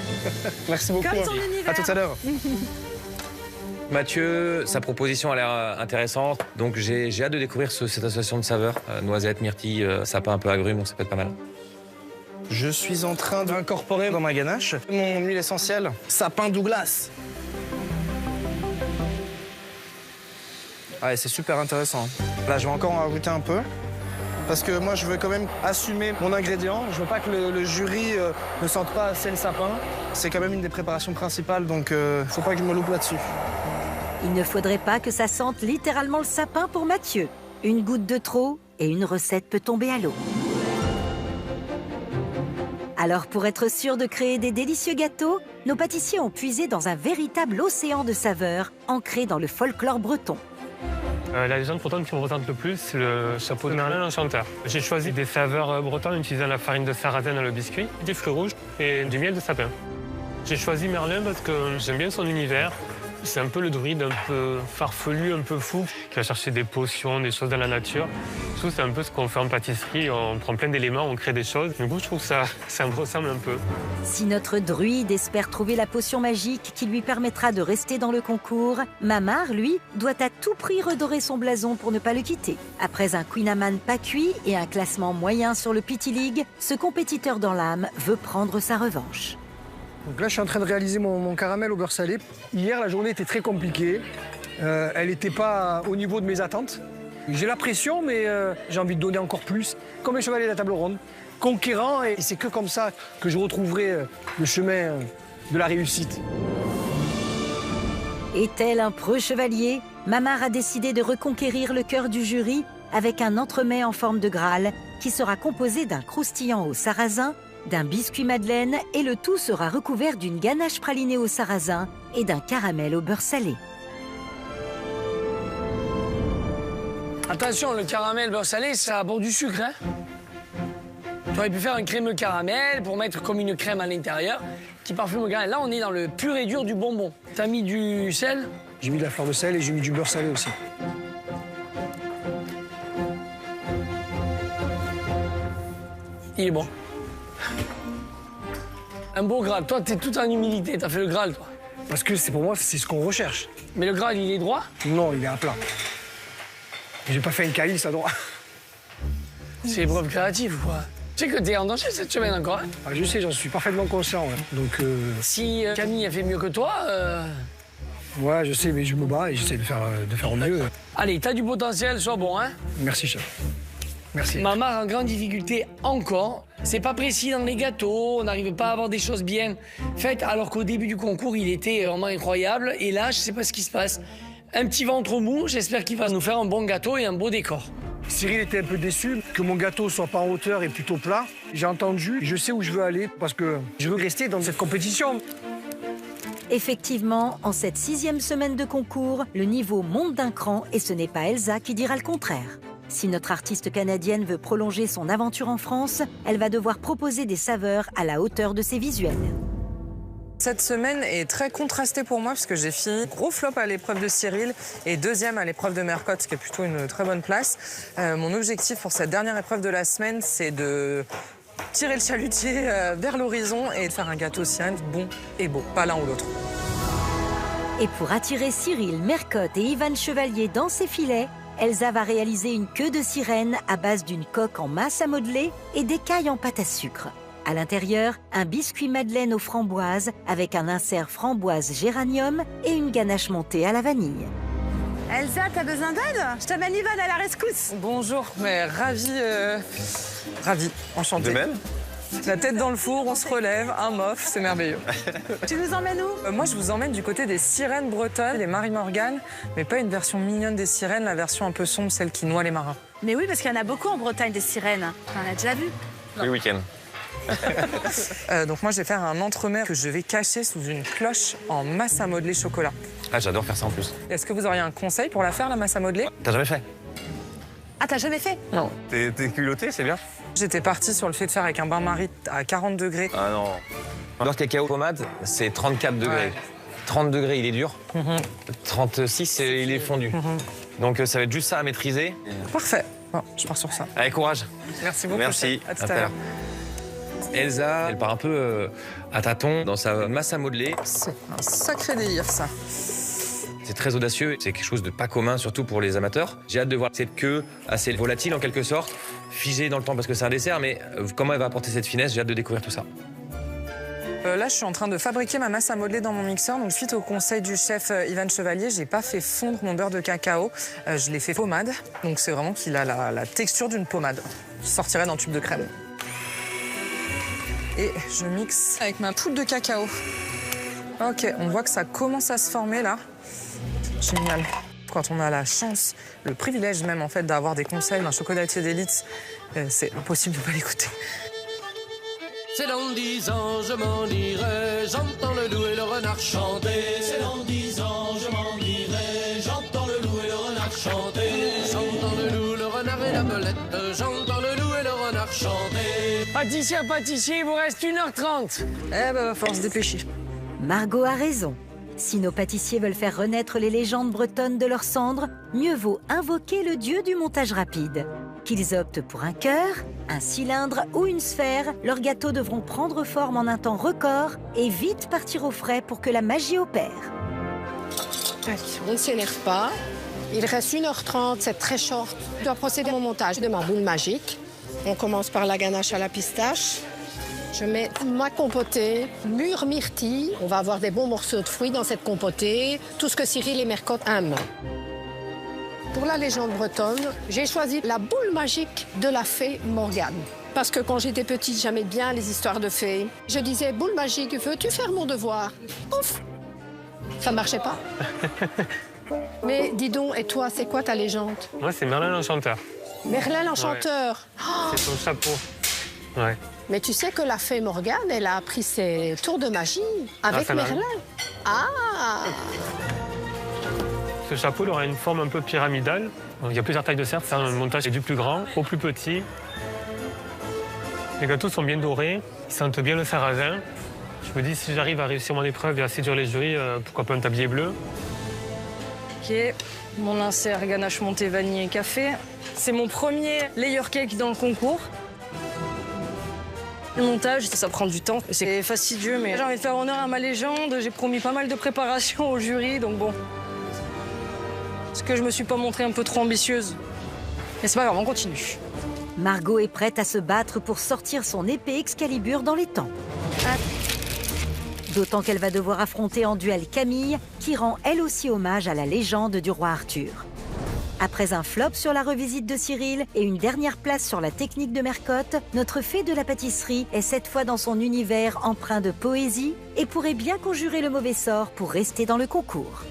Merci beaucoup. Comme ton univers. À tout à l'heure. Mathieu, sa proposition a l'air intéressante. Donc j'ai hâte de découvrir cette association de saveurs. Noisette, myrtille, sapin un peu agrumes, donc ça peut être pas mal. Je suis en train d'incorporer dans ma ganache mon huile essentielle, sapin Douglas. Ouais, c'est super intéressant. Là, je vais encore en rajouter un peu. Parce que moi, je veux quand même assumer mon ingrédient. Je veux pas que le jury ne sente pas assez le sapin. C'est quand même une des préparations principales, donc faut pas que je me loupe là-dessus. Il ne faudrait pas que ça sente littéralement le sapin pour Mathieu. Une goutte de trop et une recette peut tomber à l'eau. Alors, pour être sûr de créer des délicieux gâteaux, nos pâtissiers ont puisé dans un véritable océan de saveurs ancré dans le folklore breton. La légende bretonne qui me représente le plus, c'est le chapeau de Merlin l'Enchanteur. J'ai choisi des saveurs bretonnes utilisant la farine de sarrasin dans le biscuit, des fruits rouges et du miel de sapin. J'ai choisi Merlin parce que j'aime bien son univers. C'est un peu le druide un peu farfelu, un peu fou, qui va chercher des potions, des choses dans la nature. Je trouve que c'est un peu ce qu'on fait en pâtisserie. On prend plein d'éléments, on crée des choses. Du coup, je trouve que ça me ressemble un peu. Si notre druide espère trouver la potion magique qui lui permettra de rester dans le concours, Mamar, lui, doit à tout prix redorer son blason pour ne pas le quitter. Après un Queen Amman pas cuit et un classement moyen sur le Pity League, ce compétiteur dans l'âme veut prendre sa revanche. Donc là, je suis en train de réaliser mon caramel au beurre salé. Hier, la journée était très compliquée. Elle n'était pas au niveau de mes attentes. J'ai la pression, mais j'ai envie de donner encore plus. Comme les chevaliers de la table ronde, conquérant, et c'est que comme ça que je retrouverai le chemin de la réussite. Et tel un preux chevalier, Mamar a décidé de reconquérir le cœur du jury avec un entremets en forme de Graal qui sera composé d'un croustillant au sarrasin, d'un biscuit madeleine et le tout sera recouvert d'une ganache pralinée au sarrasin et d'un caramel au beurre salé. Attention, le caramel beurre salé, ça apporte du sucre, hein. Tu aurais pu faire un crémeux caramel pour mettre comme une crème à l'intérieur qui parfume le caramel. Là, on est dans le pur et dur du bonbon. T'as mis du sel? J'ai mis de la fleur de sel et j'ai mis du beurre salé aussi. Il est bon. Un beau Graal. Toi, t'es tout en humilité. T'as fait le Graal, toi. Parce que pour moi, c'est ce qu'on recherche. Mais le Graal, il est droit? Non, il est à plat. J'ai pas fait une calice à droite. C'est épreuve créative, quoi. Tu sais que t'es en danger cette semaine encore, hein? Ah, je sais, j'en suis parfaitement conscient. Ouais. Donc, si Camille a fait mieux que toi... Ouais, je sais, mais je me bats et j'essaie de faire au mieux. Allez, t'as du potentiel, sois bon, hein? Merci, chef. Merci. Mamar en grande difficulté encore. C'est pas précis dans les gâteaux, on n'arrive pas à avoir des choses bien faites, alors qu'au début du concours, il était vraiment incroyable. Et là, je sais pas ce qui se passe. Un petit ventre mou, j'espère qu'il va nous faire un bon gâteau et un beau décor. Cyril était un peu déçu que mon gâteau soit pas en hauteur et plutôt plat. J'ai entendu, je sais où je veux aller parce que je veux rester dans cette compétition. Effectivement, en cette 6e semaine de concours, le niveau monte d'un cran et ce n'est pas Elsa qui dira le contraire. Si notre artiste canadienne veut prolonger son aventure en France, elle va devoir proposer des saveurs à la hauteur de ses visuels. Cette semaine est très contrastée pour moi parce que j'ai fini gros flop à l'épreuve de Cyril et deuxième à l'épreuve de Mercotte, ce qui est plutôt une très bonne place. Mon objectif pour cette dernière épreuve de la semaine, c'est de tirer le chalutier vers l'horizon et de faire un gâteau sirène bon et beau, pas l'un ou l'autre. Et pour attirer Cyril, Mercotte et Ivan Chevalier dans ses filets, Elsa va réaliser une queue de sirène à base d'une coque en masse à modeler et d'écailles en pâte à sucre. À l'intérieur, un biscuit madeleine aux framboises avec un insert framboise géranium et une ganache montée à la vanille. Elsa, t'as besoin d'aide? Je t'amène Ivan à la rescousse. Bonjour, mais ravi, enchantée. De même. La tête dans le four, on se relève, un mof, c'est merveilleux. Tu nous emmènes où? Moi, je vous emmène du côté des sirènes bretonnes, les Marie Morgan, mais pas une version mignonne des sirènes, la version un peu sombre, celle qui noie les marins. Mais oui, parce qu'il y en a beaucoup en Bretagne, des sirènes. T'en as déjà vu? Le week-end. Donc moi, je vais faire un entremets que je vais cacher sous une cloche en masse à modeler chocolat. Ah, j'adore faire ça en plus. Est-ce que vous auriez un conseil pour la faire, la masse à modeler? T'as jamais fait? Ah, t'as jamais fait? Non. T'es culotté, c'est bien. J'étais partie sur le fait de faire avec un bain-marie à 40 degrés. Ah non. Beurre cacao pommade, c'est 34 degrés. Ouais. 30 degrés, il est dur. 36, il est fondu. Donc ça va être juste ça à maîtriser. Parfait. Bon, je pars sur ça. Allez, courage. Merci beaucoup. Merci. À tout à l'heure. Elsa, elle part un peu à tâtons dans sa masse à modeler. C'est un sacré délire, ça. C'est très audacieux, c'est quelque chose de pas commun, surtout pour les amateurs. J'ai hâte de voir cette queue assez volatile en quelque sorte, figée dans le temps parce que c'est un dessert, mais comment elle va apporter cette finesse, j'ai hâte de découvrir tout ça. Là, je suis en train de fabriquer ma masse à modeler dans mon mixeur. Donc, suite au conseil du chef Ivan Chevalier, j'ai pas fait fondre mon beurre de cacao. Je l'ai fait pommade. Donc, c'est vraiment qu'il a la texture d'une pommade. Je sortirai dans le tube de crème. Et je mixe avec ma poudre de cacao. Ok, on voit que ça commence à se former là. Génial. Quand on a la chance, le privilège même en fait d'avoir des conseils d'un chocolatier d'élite, c'est impossible de ne pas l'écouter. C'est dans 10 ans, je m'en irai, j'entends le loup et le renard chanter. C'est dans 10 ans, je m'en irai, j'entends le loup et le renard chanter. J'entends le loup, le renard et la belette, j'entends le loup et le renard chanter. Pâtissier, il vous reste 1h30. Eh ben, va falloir se dépêcher. Margot a raison. Si nos pâtissiers veulent faire renaître les légendes bretonnes de leurs cendres, mieux vaut invoquer le dieu du montage rapide. Qu'ils optent pour un cœur, un cylindre ou une sphère, leurs gâteaux devront prendre forme en un temps record et vite partir au frais pour que la magie opère. Allez, on ne s'énerve pas. Il reste 1h30, c'est très short. Je dois procéder au montage de ma boule magique. On commence par la ganache à la pistache. Je mets ma compotée, mûre myrtille. On va avoir des bons morceaux de fruits dans cette compotée. Tout ce que Cyril et Mercotte aiment. Pour la légende bretonne, j'ai choisi la boule magique de la fée Morgane. Parce que quand j'étais petite, j'aimais bien les histoires de fées. Je disais, boule magique, veux-tu faire mon devoir? Ouf! Ça ne marchait pas. Mais dis donc, et toi, c'est quoi ta légende? Moi, c'est Merlin l'Enchanteur. Merlin l'Enchanteur. Ouais. C'est son chapeau. Ouais. Mais tu sais que la fée Morgane, elle a appris ses tours de magie avec Merlin. Ah! Ce chapeau il aura une forme un peu pyramidale. Il y a plusieurs tailles de cercle. C'est un montage du plus grand au plus petit. Les gâteaux sont bien dorés. Ils sentent bien le sarrasin. Je me dis, si j'arrive à réussir mon épreuve et à séduire les jurys, pourquoi pas un tablier bleu? Ok, mon insert ganache montée vanille et café. C'est mon premier layer cake dans le concours. Le montage, ça prend du temps. C'est fastidieux, mais j'ai envie de faire honneur à ma légende. J'ai promis pas mal de préparation au jury, donc bon. Est-ce que je me suis pas montrée un peu trop ambitieuse? Mais c'est pas grave, on continue. Margot est prête à se battre pour sortir son épée Excalibur dans les temps. D'autant qu'elle va devoir affronter en duel Camille, qui rend elle aussi hommage à la légende du roi Arthur. Après un flop sur la revisite de Cyril et une dernière place sur la technique de Mercotte, notre fée de la pâtisserie est cette fois dans son univers empreint de poésie et pourrait bien conjurer le mauvais sort pour rester dans le concours.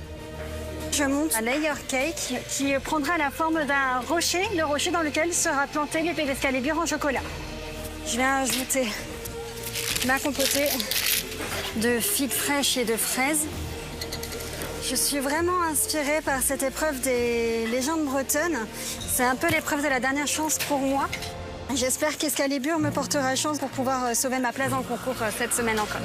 Je monte un layer cake qui prendra la forme d'un rocher, le rocher dans lequel sera plantée l'épée d'Excalibur en chocolat. Je vais ajouter ma compotée de figues fraîches et de fraises. Je suis vraiment inspirée par cette épreuve des légendes bretonnes. C'est un peu l'épreuve de la dernière chance pour moi. J'espère qu'Excalibur me portera chance pour pouvoir sauver ma place dans le concours cette semaine encore.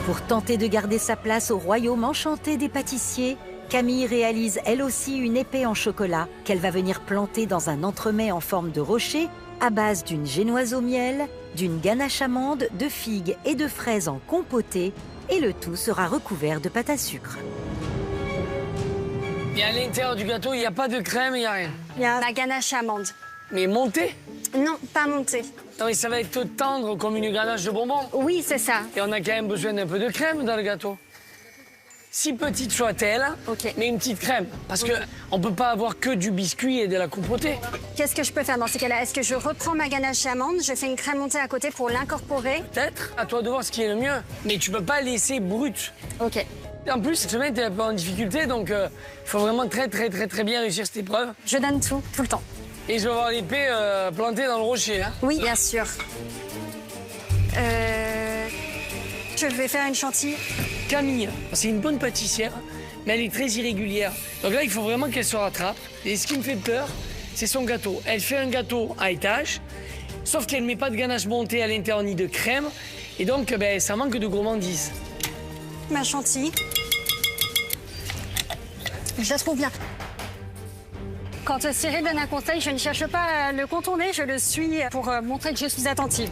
Pour tenter de garder sa place au royaume enchanté des pâtissiers, Camille réalise elle aussi une épée en chocolat qu'elle va venir planter dans un entremets en forme de rocher à base d'une génoise au miel, d'une ganache amande, de figues et de fraises en compotée, et le tout sera recouvert de pâte à sucre. Et à l'intérieur du gâteau, il n'y a pas de crème, il n'y a rien. Il y a la ganache amande. Mais montée? Non, pas montée. Non, mais ça va être tendre comme une ganache de bonbons. Oui, c'est ça. Et on a quand même besoin d'un peu de crème dans le gâteau. Si petite soit-elle, mais une petite crème. Parce qu'on ne peut pas avoir que du biscuit et de la compotée. Qu'est-ce que je peux faire dans ces cas-là? Est-ce que je reprends ma ganache amande, je fais une crème montée à côté pour l'incorporer? Peut-être. À toi de voir ce qui est le mieux. Mais tu peux pas laisser brut. Ok. En plus, cette semaine, tu es un peu en difficulté, donc il faut vraiment très bien réussir cette épreuve. Je donne tout le temps. Et je vais avoir l'épée plantée dans le rocher. Hein. Oui, bien sûr. Je vais faire une chantilly. Camille, c'est une bonne pâtissière, mais elle est très irrégulière. Donc là, il faut vraiment qu'elle se rattrape. Et ce qui me fait peur, c'est son gâteau. Elle fait un gâteau à étage, sauf qu'elle ne met pas de ganache montée à l'intérieur ni de crème. Et donc, ça manque de gourmandise. Ma chantilly. Je la trouve bien. Quand Cyril donne un conseil, je ne cherche pas à le contourner, je le suis pour montrer que je suis attentive.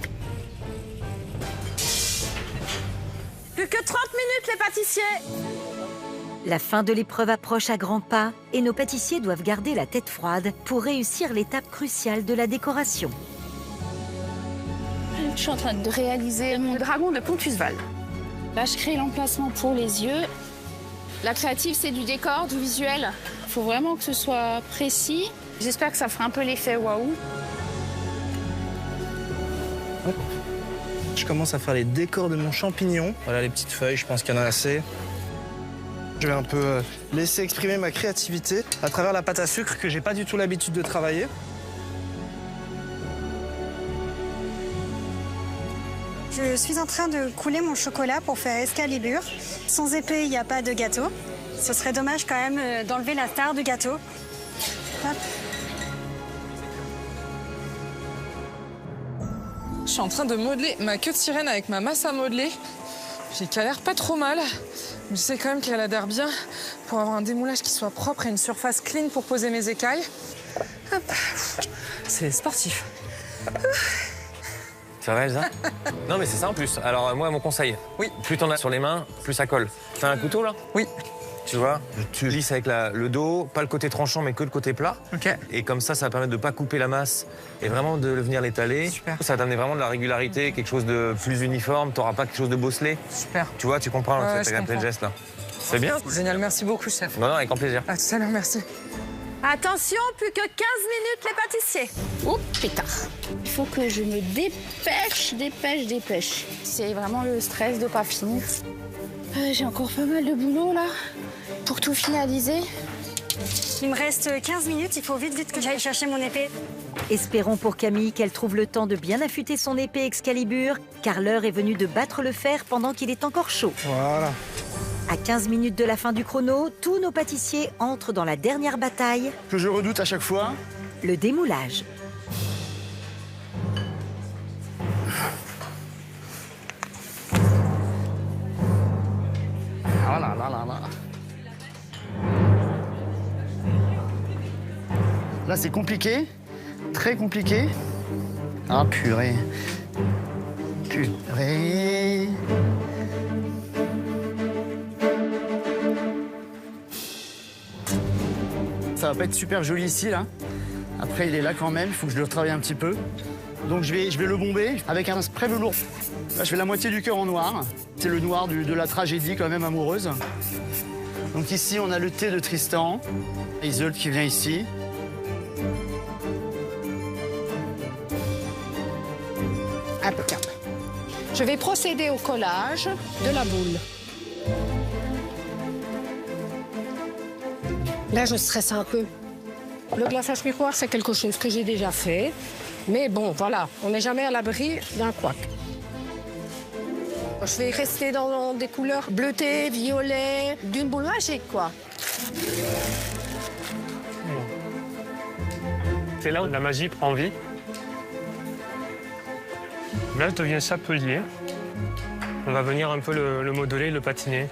Plus que 30 minutes, les pâtissiers! La fin de l'épreuve approche à grands pas et nos pâtissiers doivent garder la tête froide pour réussir l'étape cruciale de la décoration. Je suis en train de réaliser mon dragon de Pontusval. Là, je crée l'emplacement pour les yeux. La créative, c'est du décor, du visuel. Il faut vraiment que ce soit précis. J'espère que ça fera un peu l'effet waouh. Je commence à faire les décors de mon champignon. Voilà les petites feuilles, je pense qu'il y en a assez. Je vais un peu laisser exprimer ma créativité à travers la pâte à sucre que j'ai pas du tout l'habitude de travailler. Je suis en train de couler mon chocolat pour faire Excalibur. Sans épée, il n'y a pas de gâteau. Ce serait dommage quand même d'enlever la star du gâteau. Hop. Je suis en train de modeler ma queue de sirène avec ma masse à modeler. J'ai qu'elle a l'air pas trop mal. Je sais quand même qu'elle adhère bien pour avoir un démoulage qui soit propre et une surface clean pour poser mes écailles. Hop. C'est sportif. Ça va, Elsa? Non, mais c'est ça en plus. Alors, moi, mon conseil. Oui. Plus t'en as sur les mains, plus ça colle. T'as un couteau, là? Oui. Tu vois, tu lisses avec le dos, pas le côté tranchant, mais que le côté plat. OK. Et comme ça va permettre de pas couper la masse et vraiment de venir l'étaler. Super. Ça va t'amener vraiment de la régularité, quelque chose de plus uniforme. T'auras pas quelque chose de bosselé. Super. Tu vois, tu comprends Ouais, t'as je plein de gestes, là. C'est bien? Génial, merci beaucoup, chef. Non, non, avec grand plaisir. À tout à l'heure, merci. Attention, plus que 15 minutes les pâtissiers. Oh, pétard. Il faut que je me dépêche. C'est vraiment le stress de pas finir. J'ai encore pas mal de boulot, là, pour tout finaliser. Il me reste 15 minutes, il faut vite que j'aille chercher mon épée. Espérons pour Camille qu'elle trouve le temps de bien affûter son épée Excalibur, car l'heure est venue de battre le fer pendant qu'il est encore chaud. Voilà. À 15 minutes de la fin du chrono, tous nos pâtissiers entrent dans la dernière bataille, Que je redoute à chaque fois. le démoulage. Ah là là là là. Là, c'est compliqué. Très compliqué. Ah, purée. Purée. Ça va pas être super joli ici, là. Après, il est là quand même. Il faut que je le retravaille un petit peu. Donc, je vais le bomber avec un spray velours. Là, je fais la moitié du cœur en noir. C'est le noir de la tragédie quand même amoureuse. Donc ici, on a le thé de Tristan. Isolde qui vient ici. Impeccable. Je vais procéder au collage de la boule. Là, je stresse un peu. Le glaçage miroir, c'est quelque chose que j'ai déjà fait. Mais bon, voilà, on n'est jamais à l'abri d'un couac. Je vais rester dans des couleurs bleutées, violet, d'une boule magique, quoi. C'est là où la magie prend vie. Là, je deviens chapelier. On va venir un peu le modeler, le patiner.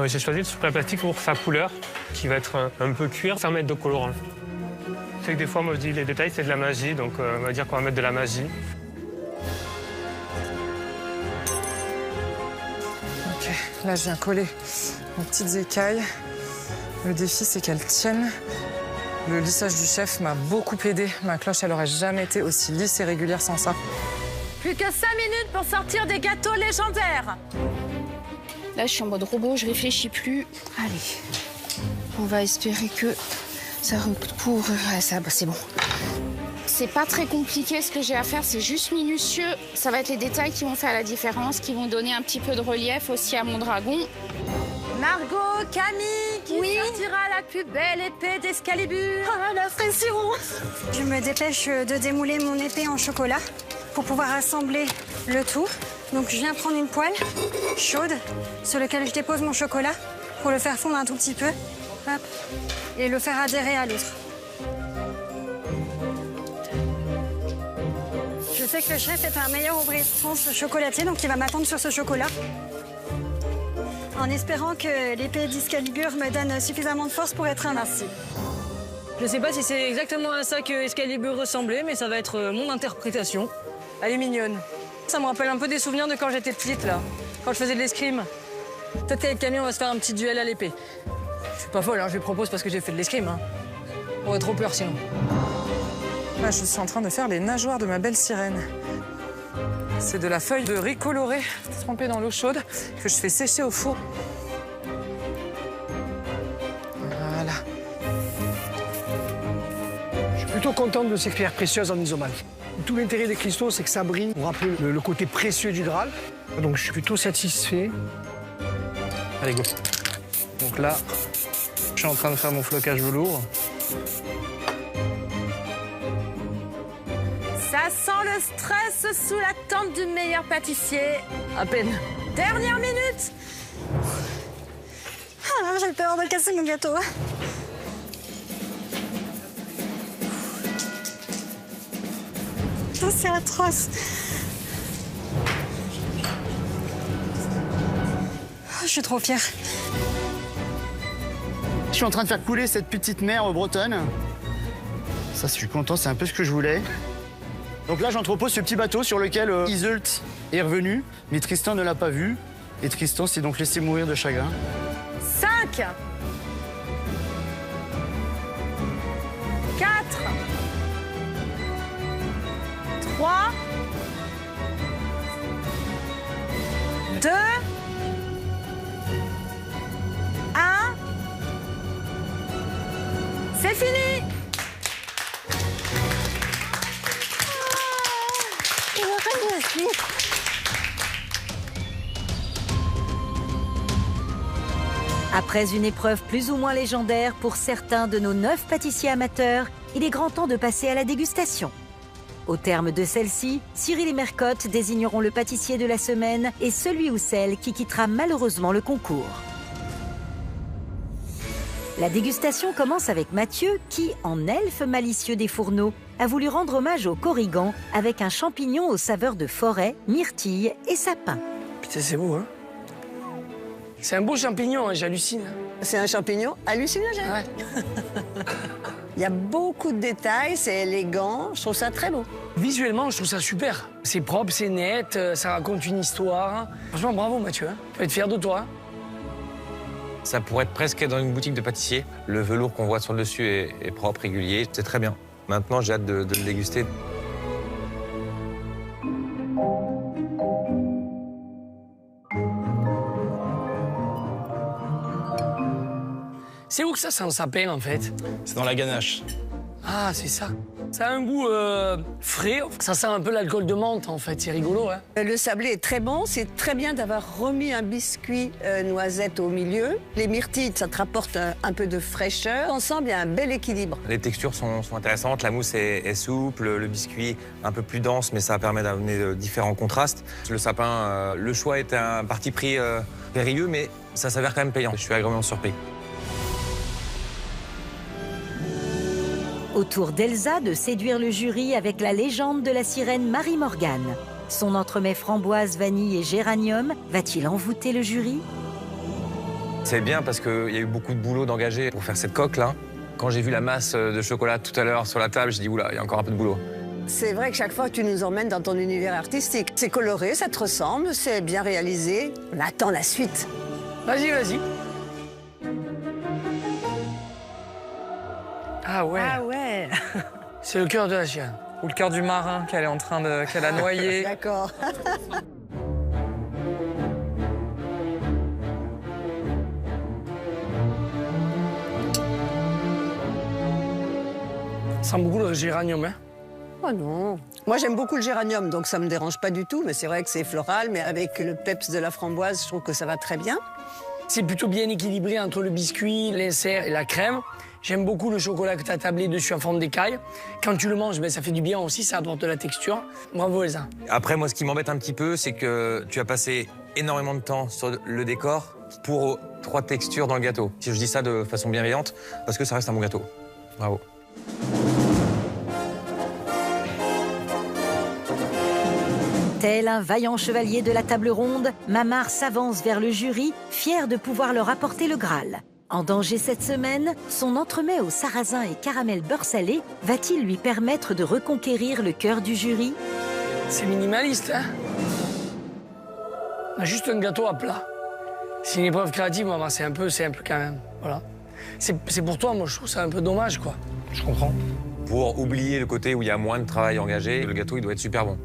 J'ai choisi le super plastique pour sa couleur, qui va être un peu cuir sans mettre de colorant. C'est que des fois, moi, je dis les détails, c'est de la magie, donc on va dire qu'on va mettre de la magie. OK, là, je viens coller mes petites écailles. Le défi, c'est qu'elles tiennent. Le lissage du chef m'a beaucoup aidé. Ma cloche, elle aurait jamais été aussi lisse et régulière sans ça. Plus que 5 minutes pour sortir des gâteaux légendaires. Là, je suis en mode robot, je réfléchis plus. Allez, on va espérer que ça recouvre. Ouais, ça, bah, c'est bon. C'est pas très compliqué ce que j'ai à faire, c'est juste minutieux. Ça va être les détails qui vont faire la différence, qui vont donner un petit peu de relief aussi à mon dragon. Margot, Camille, qui sortira la plus belle épée d'Excalibur? Ah, la pression! Je me dépêche de démouler mon épée en chocolat pour pouvoir assembler le tout. Donc je viens prendre une poêle chaude sur laquelle je dépose mon chocolat pour le faire fondre un tout petit peu. Hop. Et le faire adhérer à l'autre. Je sais que le chef est un meilleur ouvrier de France chocolatier, donc il va m'attendre sur ce chocolat. En espérant que l'épée d'Excalibur me donne suffisamment de force pour être invincible. Je sais pas si c'est exactement à ça que Excalibur ressemblait, mais ça va être mon interprétation. Elle est mignonne. Ça me rappelle un peu des souvenirs de quand j'étais petite, là. Quand je faisais de l'escrime. Peut-être qu'avec Camille, on va se faire un petit duel à l'épée. Je suis pas folle, hein, je lui propose parce que j'ai fait de l'escrime. Hein. On aurait trop peur sinon. Là, je suis en train de faire les nageoires de ma belle sirène. C'est de la feuille de riz coloré trempée dans l'eau chaude que je fais sécher au four. Voilà. Je suis plutôt contente de ces pierres précieuses en isomale. Tout l'intérêt des cristaux, c'est que ça brille pour rappeler le côté précieux du Graal. Donc je suis plutôt satisfait. Allez, go. Donc là, je suis en train de faire mon flocage velours. Ça sent le stress sous la tente du meilleur pâtissier. À peine. Dernière minute. Ah, j'ai peur de casser mon gâteau. C'est atroce. je suis trop fière. Je suis en train de faire couler cette petite mer bretonne. Ça, je suis content, c'est un peu ce que je voulais. Donc là, j'entrepose ce petit bateau sur lequel Iseult est revenu, mais Tristan ne l'a pas vu. Et Tristan s'est donc laissé mourir de chagrin. 5, 4, 3, 2, 1. C'est fini. Après une épreuve plus ou moins légendaire pour certains de nos 9 pâtissiers amateurs, il est grand temps de passer à la dégustation. Au terme de celle-ci, Cyril et Mercotte désigneront le pâtissier de la semaine et celui ou celle qui quittera malheureusement le concours. La dégustation commence avec Mathieu qui, en elfe malicieux des fourneaux, a voulu rendre hommage au corrigan avec un champignon aux saveurs de forêt, myrtille et sapin. Putain, c'est beau, hein? C'est un beau champignon, hein, j'hallucine. C'est un champignon hallucinogène. Ouais. Il y a beaucoup de détails, c'est élégant, je trouve ça très beau. Visuellement, je trouve ça super. C'est propre, c'est net, ça raconte une histoire. Franchement, bravo Mathieu, hein. Tu vas être fier de toi. Ça pourrait être presque dans une boutique de pâtissier. Le velours qu'on voit sur le dessus est propre, régulier, c'est très bien. Maintenant, j'ai hâte de le déguster. C'est où que ça sent le sapin, en fait? C'est dans la ganache. Ah, c'est ça. Ça a un goût frais. Ça sent un peu l'alcool de menthe, en fait. C'est rigolo, hein? Le sablé est très bon. C'est très bien d'avoir remis un biscuit noisette au milieu. Les myrtilles, ça te rapporte un peu de fraîcheur. Ensemble, il y a un bel équilibre. Les textures sont intéressantes. La mousse est souple, le biscuit un peu plus dense, mais ça permet d'amener différents contrastes. Le sapin, le choix est un parti pris périlleux, mais ça s'avère quand même payant. Je suis agréablement surpris. Au tour d'Elsa de séduire le jury avec la légende de la sirène Marie-Morgane. Son entremets framboise, vanille et géranium va-t-il envoûter le jury? C'est bien parce qu'il y a eu beaucoup de boulot d'engager pour faire cette coque-là. Quand j'ai vu la masse de chocolat tout à l'heure sur la table, j'ai dit oula, il y a encore un peu de boulot. C'est vrai que chaque fois, tu nous emmènes dans ton univers artistique. C'est coloré, ça te ressemble, c'est bien réalisé. On attend la suite. Vas-y, vas-y. Ah ouais. Ah ouais. C'est le cœur de la chienne. Ou le cœur du marin qu'elle a noyé. D'accord. Ça sent beaucoup le géranium, hein? Oh non. Moi, j'aime beaucoup le géranium, donc ça me dérange pas du tout. Mais c'est vrai que c'est floral, mais avec le peps de la framboise, je trouve que ça va très bien. C'est plutôt bien équilibré entre le biscuit, l'insert et la crème. J'aime beaucoup le chocolat que tu as tablé dessus en forme d'écaille. Quand tu le manges, ben, ça fait du bien aussi, ça apporte de la texture. Bravo Elsa. Après, moi, ce qui m'embête un petit peu, c'est que tu as passé énormément de temps sur le décor pour 3 textures dans le gâteau. Si je dis ça de façon bienveillante, parce que ça reste un bon gâteau. Bravo. Tel un vaillant chevalier de la table ronde, Mamar s'avance vers le jury, fier de pouvoir leur apporter le Graal. En danger cette semaine, son entremets au sarrasin et caramel beurre salé va-t-il lui permettre de reconquérir le cœur du jury? C'est minimaliste, hein? On a juste un gâteau à plat. C'est une épreuve créative, maman, c'est un peu simple quand même. Voilà. C'est pour toi, moi, je trouve ça un peu dommage, quoi. Je comprends. Pour oublier le côté où il y a moins de travail engagé, le gâteau, il doit être super bon.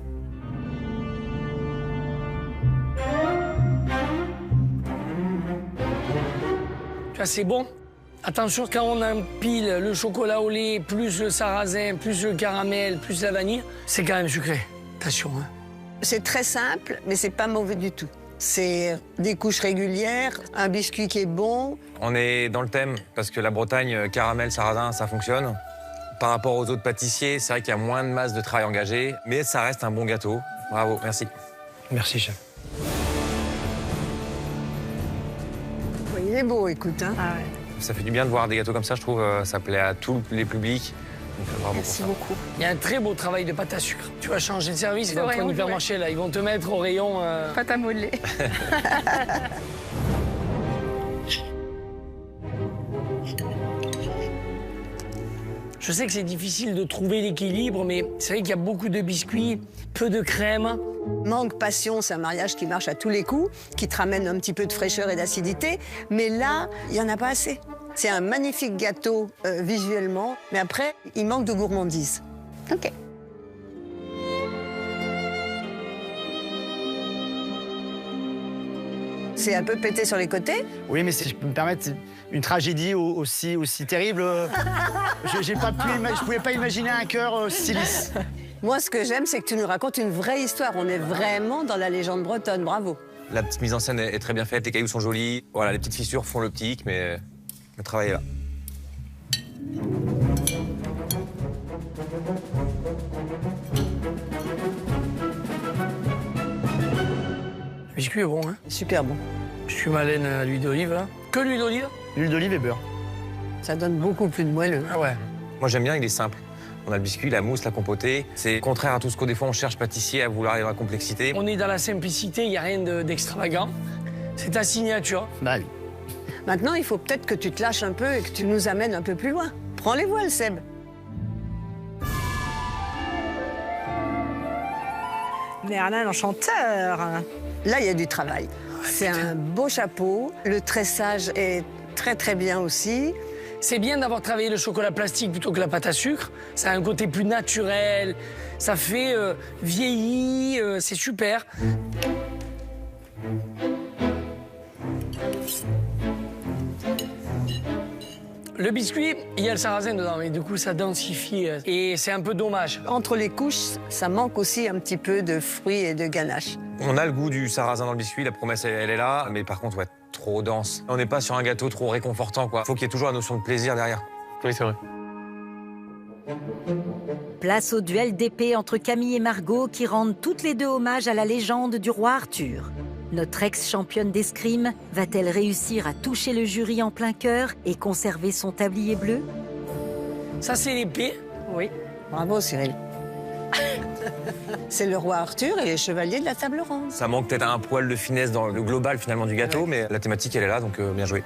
C'est bon. Attention, quand on empile le chocolat au lait, plus le sarrasin, plus le caramel, plus la vanille, c'est quand même sucré. Attention, hein. C'est très simple, mais c'est pas mauvais du tout. C'est des couches régulières, un biscuit qui est bon. On est dans le thème, parce que la Bretagne, caramel, sarrasin, ça fonctionne. Par rapport aux autres pâtissiers, c'est vrai qu'il y a moins de masse de travail engagé, mais ça reste un bon gâteau. Bravo, merci. Merci, chef. Il est beau, écoute. Hein. Ah ouais. Ça fait du bien de voir des gâteaux comme ça, je trouve. Ça plaît à tous les publics. Donc, Merci beaucoup. Il y a un très beau travail de pâte à sucre. Tu vas changer de service dans ton hypermarché, là. Ils vont te mettre au rayon... Pâte à modeler. Je sais que c'est difficile de trouver l'équilibre, mais c'est vrai qu'il y a beaucoup de biscuits, peu de crème. Mangue passion, c'est un mariage qui marche à tous les coups, qui te ramène un petit peu de fraîcheur et d'acidité. Mais là, il n'y en a pas assez. C'est un magnifique gâteau visuellement, mais après, il manque de gourmandise. Ok. C'est un peu pété sur les côtés. Oui, mais si je peux me permettre, une tragédie aussi terrible, je ne pouvais pas imaginer un cœur si lisse. Moi, ce que j'aime, c'est que tu nous racontes une vraie histoire. On est vraiment dans la légende bretonne. Bravo. La petite mise en scène est très bien faite, les cailloux sont jolis. Voilà, les petites fissures font le petit hic, mais le travail est là. Le biscuit est bon, hein? Super bon. Je suis malène à l'huile d'olive, là. Que l'huile d'olive? L'huile d'olive et beurre. Ça donne beaucoup plus de moelleux. Ah ouais. Moi, j'aime bien, il est simple. On a le biscuit, la mousse, la compotée. C'est contraire à tout ce qu'on des fois on cherche pâtissier à vouloir aller dans la complexité. On est dans la simplicité, il n'y a rien d'extravagant. C'est ta signature. Bah oui. Maintenant, il faut peut-être que tu te lâches un peu et que tu nous amènes un peu plus loin. Prends les voiles, Seb. Merlin, l'enchanteur. Là, il y a du travail. C'est un beau chapeau. Le tressage est très, très bien aussi. C'est bien d'avoir travaillé le chocolat plastique plutôt que la pâte à sucre. Ça a un côté plus naturel. Ça fait vieilli. C'est super. Le biscuit, il y a le sarrasin dedans, mais du coup, ça densifie. Et c'est un peu dommage. Entre les couches, ça manque aussi un petit peu de fruits et de ganache. On a le goût du sarrasin dans le biscuit, la promesse, elle est là. Mais par contre, ouais, trop dense. On n'est pas sur un gâteau trop réconfortant, quoi. Faut qu'il y ait toujours la notion de plaisir derrière. Oui, c'est vrai. Place au duel d'épée entre Camille et Margot qui rendent toutes les deux hommage à la légende du roi Arthur. Notre ex-championne d'escrime va-t-elle réussir à toucher le jury en plein cœur et conserver son tablier bleu? Ça, c'est l'épée. Oui. Bravo, Cyril. C'est le roi Arthur et les chevaliers de la table ronde. Ça manque peut-être un poil de finesse dans le global, finalement, du gâteau, mais la thématique, elle est là, donc bien joué.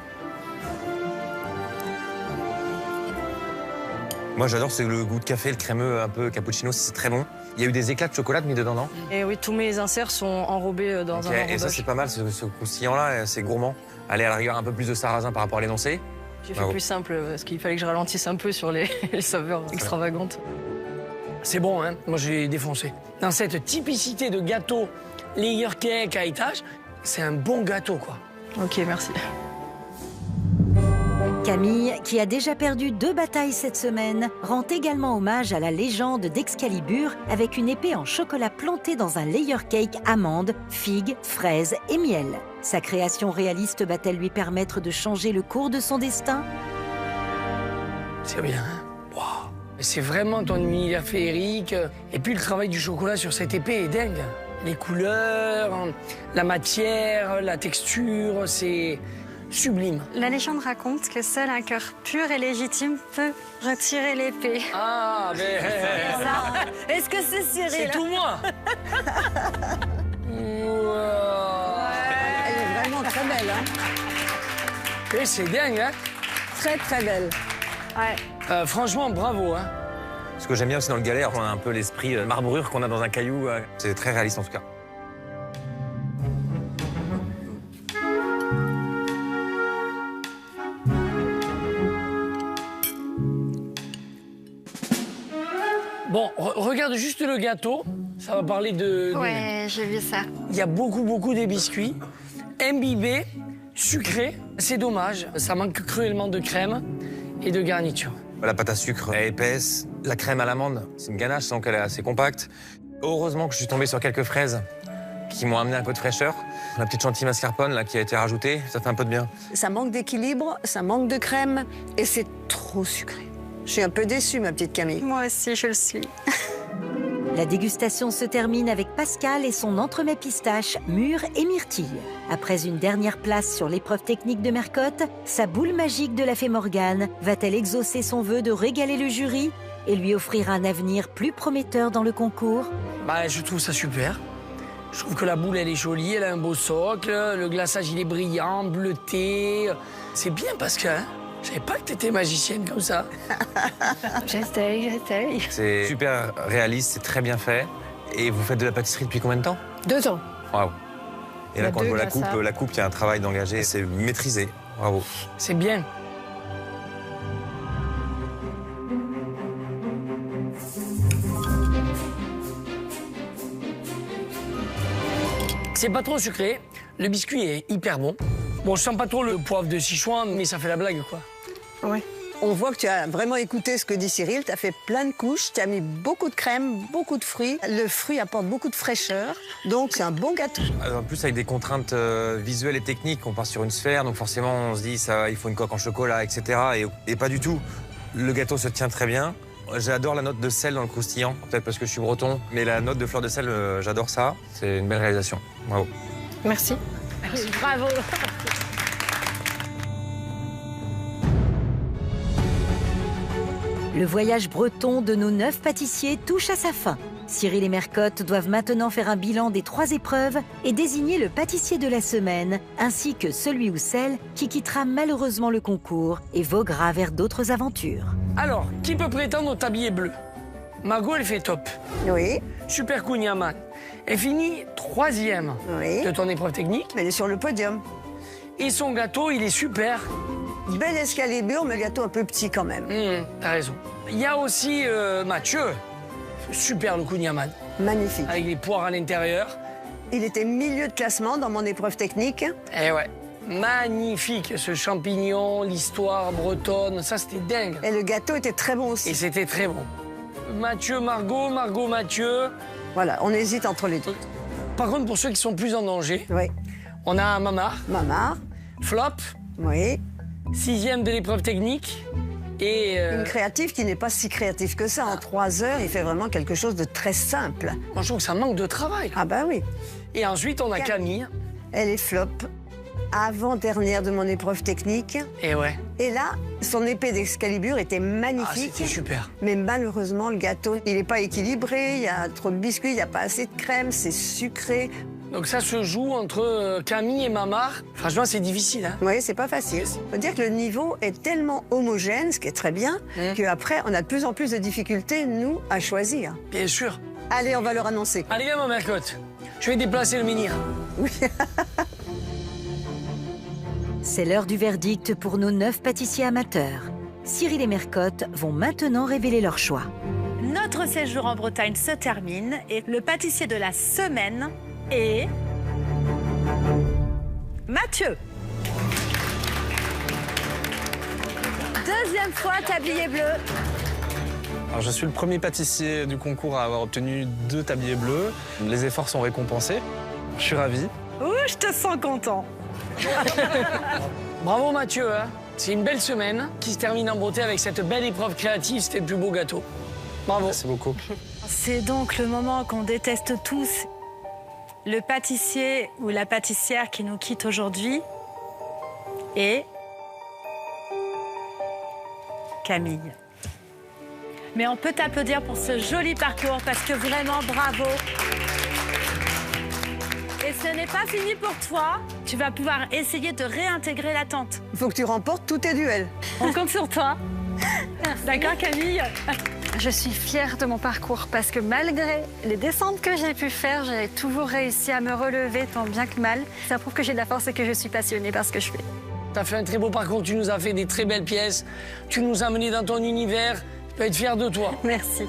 Moi, j'adore, c'est le goût de café, le crémeux, un peu cappuccino, c'est très bon. Il y a eu des éclats de chocolat mis dedans, non? Et oui, tous mes inserts sont enrobés dans un enrobage. Et ça, c'est pas mal, ce croustillant-là, c'est gourmand. Allez, à la rigueur, un peu plus de sarrasin par rapport à l'énoncé. J'ai fait plus simple, parce qu'il fallait que je ralentisse un peu sur les saveurs extravagantes. C'est bon, hein? Moi, j'ai défoncé. Dans cette typicité de gâteau layer cake à étage, c'est un bon gâteau, quoi. Ok, merci. Camille, qui a déjà perdu 2 batailles cette semaine, rend également hommage à la légende d'Excalibur avec une épée en chocolat plantée dans un layer cake amandes, figues, fraises et miel. Sa création réaliste va-t-elle lui permettre de changer le cours de son destin? C'est bien, hein? Wow. C'est vraiment ton univers féerique. Et puis le travail du chocolat sur cette épée est dingue. Les couleurs, la matière, la texture, c'est sublime. La légende raconte que seul un cœur pur et légitime peut retirer l'épée. Ah, mais... Est-ce que c'est Cyril? C'est tout moi. Elle est vraiment très belle, hein? Et c'est dingue, hein? Très, très belle. Ouais. Franchement, bravo, hein? Ce que j'aime bien aussi dans le galet, on a un peu l'esprit marbrure qu'on a dans un caillou. C'est très réaliste, en tout cas. Bon, regarde juste le gâteau. Ça va parler de... Ouais, j'ai vu ça. Il y a beaucoup de biscuits. Imbibés, sucrés. C'est dommage. Ça manque cruellement de crème et de garniture. La pâte à sucre est épaisse. La crème à l'amande, c'est une ganache, donc elle est assez compacte. Heureusement que je suis tombé sur quelques fraises qui m'ont amené un peu de fraîcheur. La petite chantilly mascarpone là, qui a été rajoutée, ça fait un peu de bien. Ça manque d'équilibre, ça manque de crème et c'est trop sucré. Je suis un peu déçue, ma petite Camille. Moi aussi, je le suis. La dégustation se termine avec Pascal et son entremets pistache, mûr et myrtille. Après une dernière place sur l'épreuve technique de Mercotte, sa boule magique de la fée Morgane va-t-elle exaucer son vœu de régaler le jury et lui offrir un avenir plus prometteur dans le concours? Bah, je trouve ça super. Je trouve que la boule, elle est jolie, elle a un beau socle, le glaçage, il est brillant, bleuté. C'est bien, Pascal, hein? Je savais pas que t'étais magicienne comme ça. J'essaye. C'est super réaliste, c'est très bien fait. Et vous faites de la pâtisserie depuis combien de temps? 2 ans. Waouh. Et là, Il y a quand je deux vois grâce à- la coupe, il y a un travail d'engagé, c'est maîtrisé. Bravo. C'est bien. C'est pas trop sucré. Le biscuit est hyper bon. Bon, je sens pas trop le poivre de Sichuan, mais ça fait la blague, quoi. Oui. On voit que tu as vraiment écouté ce que dit Cyril. Tu as fait plein de couches, tu as mis beaucoup de crème, beaucoup de fruits. Le fruit apporte beaucoup de fraîcheur, donc c'est un bon gâteau. En plus, avec des contraintes visuelles et techniques, on part sur une sphère, donc forcément, on se dit, ça, il faut une coque en chocolat, etc. Et pas du tout. Le gâteau se tient très bien. J'adore la note de sel dans le croustillant, peut-être parce que je suis breton, mais la note de fleur de sel, j'adore ça. C'est une belle réalisation. Bravo. Merci. Bravo. Le voyage breton de nos 9 pâtissiers touche à sa fin. Cyril et Mercotte doivent maintenant faire un bilan des 3 épreuves et désigner le pâtissier de la semaine, ainsi que celui ou celle qui quittera malheureusement le concours et voguera vers d'autres aventures. Alors, qui peut prétendre au tablier bleu? Margot, elle fait top. Oui. Super Kunyaman. Elle finit 3e Oui. de ton épreuve technique. Elle est sur le podium. Et son gâteau, il est super. Belle escalibur, mais le gâteau un peu petit quand même. T'as raison. Il y a aussi Mathieu. Super le Kunyaman. Magnifique. Avec les poires à l'intérieur. Il était milieu de classement dans mon épreuve technique. Eh ouais. Magnifique, ce champignon, l'histoire bretonne, ça c'était dingue. Et le gâteau était très bon aussi. Et c'était très bon. Mathieu, Margot, Margot, Mathieu. Voilà, on hésite entre les deux. Par contre, pour ceux qui sont plus en danger, oui. On a Mamar. Mamar. Flop. Oui. 6e de l'épreuve technique. Et une créative qui n'est pas si créative que ça. En 3 heures, il fait vraiment quelque chose de très simple. Moi, je trouve que ça manque de travail. Ah bah oui. Et ensuite, on a Camille. Elle est flop. Avant-dernière de mon épreuve technique. Et ouais. Et là, son épée d'Excalibur était magnifique. Ah, c'était super. Mais malheureusement, le gâteau, il n'est pas équilibré. Il y a trop de biscuits, il n'y a pas assez de crème, c'est sucré. Donc ça se joue entre Camille et Mamar. Franchement, c'est difficile. Hein. Oui, c'est pas facile. Il faut dire que le niveau est tellement homogène, ce qui est très bien, qu'après, on a de plus en plus de difficultés, nous, à choisir. Bien sûr. Allez, on va leur annoncer. Allez, viens, ma Mercotte. Je vais déplacer le menhir. Oui. C'est l'heure du verdict pour nos 9 pâtissiers amateurs. Cyril et Mercotte vont maintenant révéler leur choix. Notre séjour en Bretagne se termine et le pâtissier de la semaine est Mathieu. 2e fois tablier bleu. Alors, je suis le premier pâtissier du concours à avoir obtenu 2 tabliers bleus. Les efforts sont récompensés. Je suis ravi. Ouh, je te sens content. Bravo Mathieu, hein. C'est une belle semaine qui se termine en beauté avec cette belle épreuve créative. C'était le plus beau gâteau. Bravo. Merci beaucoup. C'est donc le moment qu'on déteste tous. Le pâtissier ou la pâtissière qui nous quitte aujourd'hui est Camille. Mais on peut t'applaudir pour ce joli parcours parce que vraiment bravo. Et ce n'est pas fini pour toi. Tu vas pouvoir essayer de réintégrer la tente. Il faut que tu remportes tous tes duels. On compte sur toi. D'accord, Camille? Je suis fière de mon parcours parce que malgré les descentes que j'ai pu faire, j'ai toujours réussi à me relever tant bien que mal. Ça prouve que j'ai de la force et que je suis passionnée par ce que je fais. Tu as fait un très beau parcours, tu nous as fait des très belles pièces, tu nous as menés dans ton univers, je peux être fier de toi. Merci.